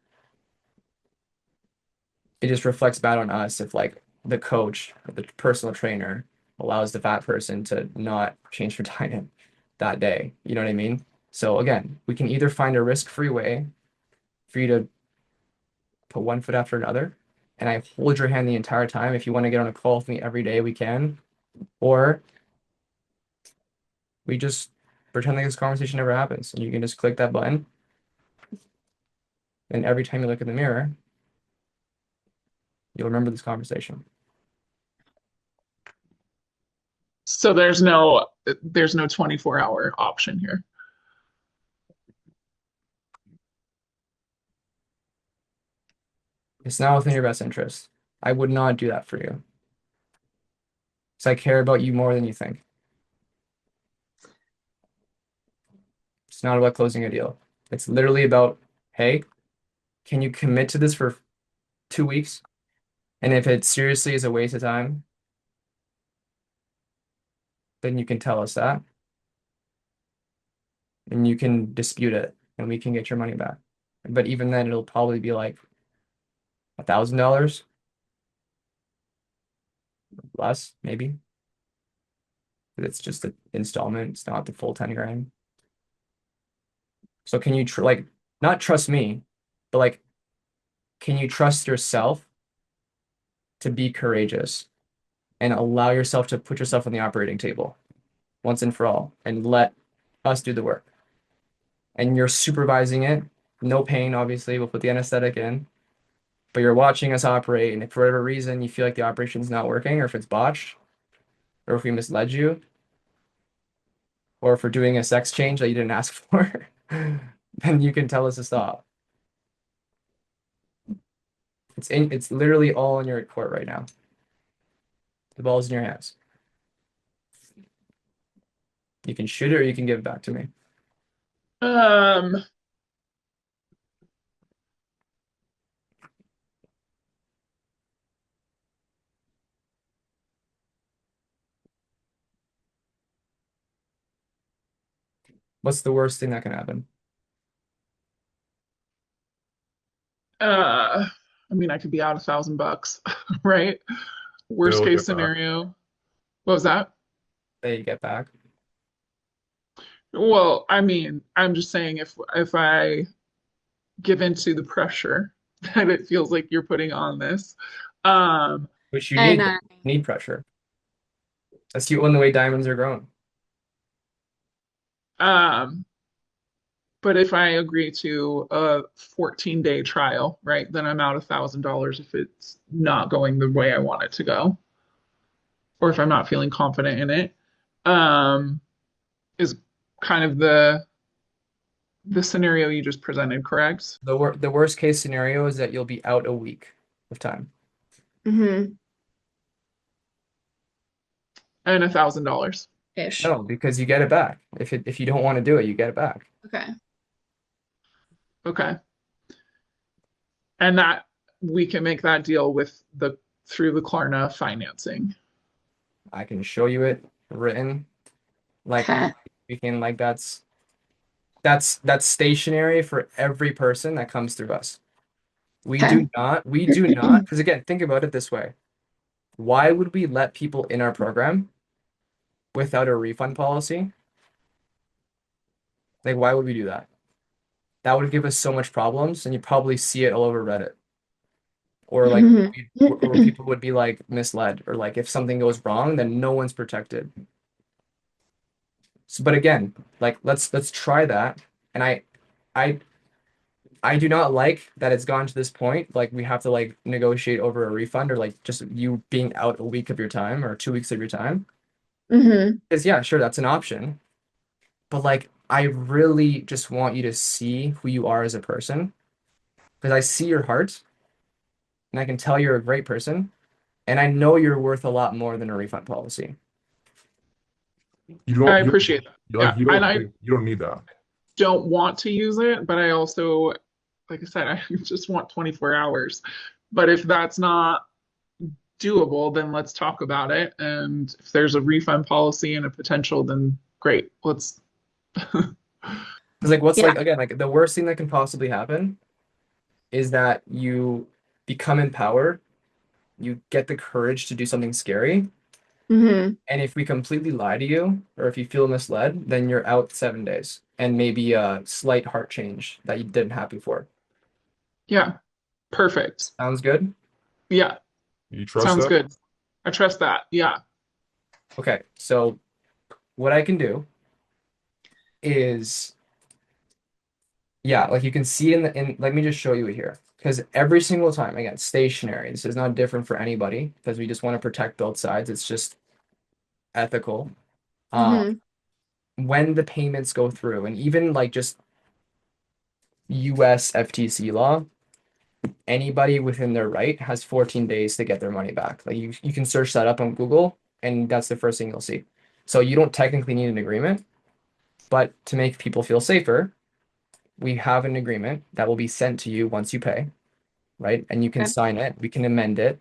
it just reflects bad on us if like the coach or the personal trainer allows the fat person to not change their diet that day. You know what I mean? So again, we can either find a risk-free way for you to put one foot after another, and I hold your hand the entire time. If you want to get on a call with me every day, we can, or we just pretend like this conversation never happens, and you can just click that button, and every time you look in the mirror, you'll remember this conversation. So there's no 24-hour option here. It's not within your best interest. I would not do that for you. Because I care about you more than you think. It's not about closing a deal. It's literally about, hey, can you commit to this for 2 weeks? And if it seriously is a waste of time, then you can tell us that and you can dispute it and we can get your money back. But even then, it'll probably be like $1,000 less, maybe. It's just an installment. It's not the full 10 grand. So can you like not trust me, but like, can you trust yourself to be courageous and allow yourself to put yourself on the operating table once and for all and let us do the work? And you're supervising it, no pain, obviously. We'll put the anesthetic in, but you're watching us operate. And if for whatever reason you feel like the operation's not working, or if it's botched, or if we misled you, or if we're doing a sex change that you didn't ask for, then you can tell us to stop. It's literally all in your court right now. The ball's in your hands. You can shoot it or you can give it back to me. Um, What's the worst thing that can happen? I mean, I could be out $1,000, right? Worst Still case get back. scenario. What was that? that you get back. Well, I mean, I'm just saying if I give into the pressure that it feels like you're putting on this, um, Which you And need pressure. That's the only way diamonds are grown. um, but if I agree to a 14-day trial, right, then I'm out $1,000 if it's not going the way I want it to go, or if I'm not feeling confident in it. Um, is kind of the scenario you just presented, correct? The worst case scenario is that you'll be out a week of time. mm-hmm. And $1,000. Ish. No, because you get it back. If you don't want to do it, you get it back. Okay. Okay. And that we can make that deal with the through the Klarna financing. I can show you it written. Like Okay. we can like that's stationary for every person that comes through us. Okay. We do not, because again, think about it this way. Why would we let people in our program without a refund policy? Like, why would we do that? That would give us so much problems, and you probably see it all over Reddit. Or like, or people would be like misled, or like if something goes wrong, then no one's protected. So, but again, like let's try that. And I I do not like that it's gone to this point. Like we have to like negotiate over a refund or like just you being out a week of your time or 2 weeks of your time. Mm-hmm. Because yeah, sure, that's an option. But like I really just want you to see who you are as a person. Because I see your heart and I can tell you're a great person. And I know you're worth a lot more than a refund policy. You I don't you appreciate that. like Yeah. And I you don't need that. don't want to use it, but I also, like I said, I just want 24 hours. But if that's not doable, then let's talk about it. And if there's a refund policy and a potential, then great. Let's. Because like what's Yeah. like again, like the worst thing that can possibly happen is that you become empowered, you get the courage to do something scary. Mm-hmm. And if we completely lie to you, or if you feel misled, then you're out 7 days and maybe a slight heart change that you didn't have before. Yeah, perfect. Sounds good? Yeah, You trust sounds that? good. I trust that. Yeah. Okay, so what I can do is, yeah, like you can see let me just show you it here. Because every single time, again, stationary, this is not different for anybody because we just want to protect both sides. It's just ethical. Uh, Mm-hmm. when the payments go through, and even like just US FTC law, anybody within their right has 14 days to get their money back. Like you can search that up on Google, and that's the first thing you'll see. So you don't technically need an agreement, but to make people feel safer, we have an agreement that will be sent to you once you pay, right? And you can Okay. sign it, we can amend it.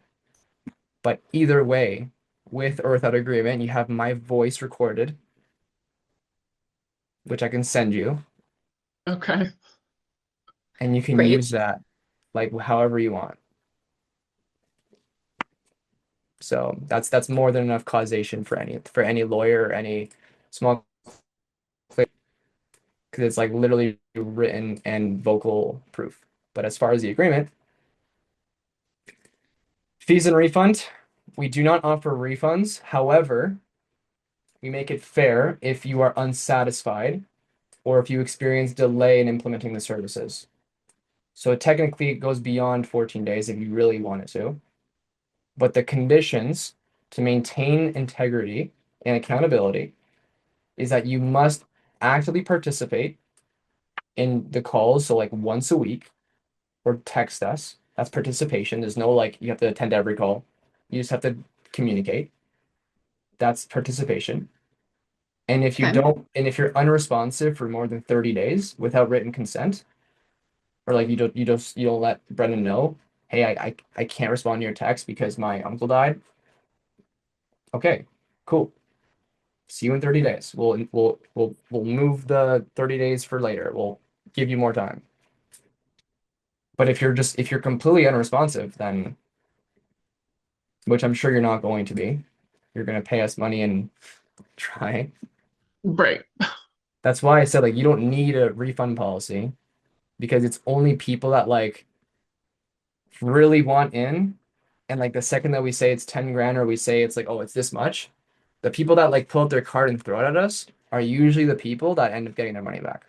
But either way, with or without agreement, you have my voice recorded, which I can send you, Okay. and you can Great. use that like however you want. So that's more than enough causation for any lawyer or any small claim because it's like literally written and vocal proof. But as far as the agreement, fees and refund, we do not offer refunds. However, we make it fair if you are unsatisfied or if you experience delay in implementing the services. So technically it goes beyond 14 days if you really wanted to. But the conditions to maintain integrity and accountability is that you must actively participate in the calls. So like once a week or text us. That's participation. There's no like you have to attend every call. You just have to communicate. That's participation. And if you Okay. don't, and if you're unresponsive for more than 30 days without written consent, or like you don't let Brendan know, hey, I can't respond to your text because my uncle died. Okay, cool. See you in 30 days. We'll move the 30 days for later. We'll give you more time. But if you're completely unresponsive, then, which I'm sure you're not going to be, you're going to pay us money and try. Right. That's why I said like you don't need a refund policy because it's only people that like really want in, and like the second that we say it's 10 grand or we say it's like, oh, it's this much, the people that like pull out their card and throw it at us are usually the people that end up getting their money back.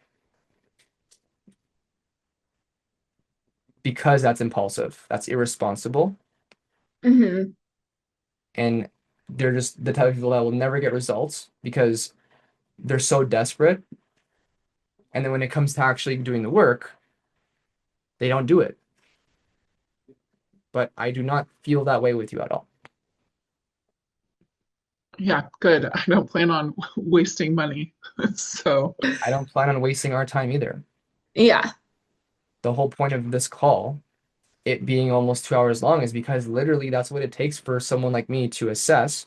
Because that's impulsive, that's irresponsible, Mm-hmm. and they're just the type of people that will never get results because they're so desperate. And then when it comes to actually doing the work, they don't do it. But I do not feel that way with you at all. Yeah, good. I don't plan on wasting money. So, I don't plan on wasting our time either. Yeah. The whole point of this call, it being almost 2 hours long, is because literally that's what it takes for someone like me to assess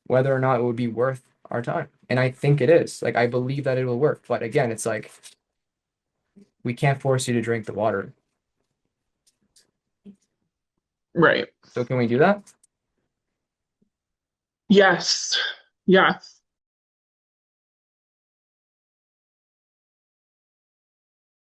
whether or not it would be worth our time. And I think it is. Like, I believe that it will work. But again, it's like, we can't force you to drink the water. right. So can we do that? Yes. Yeah.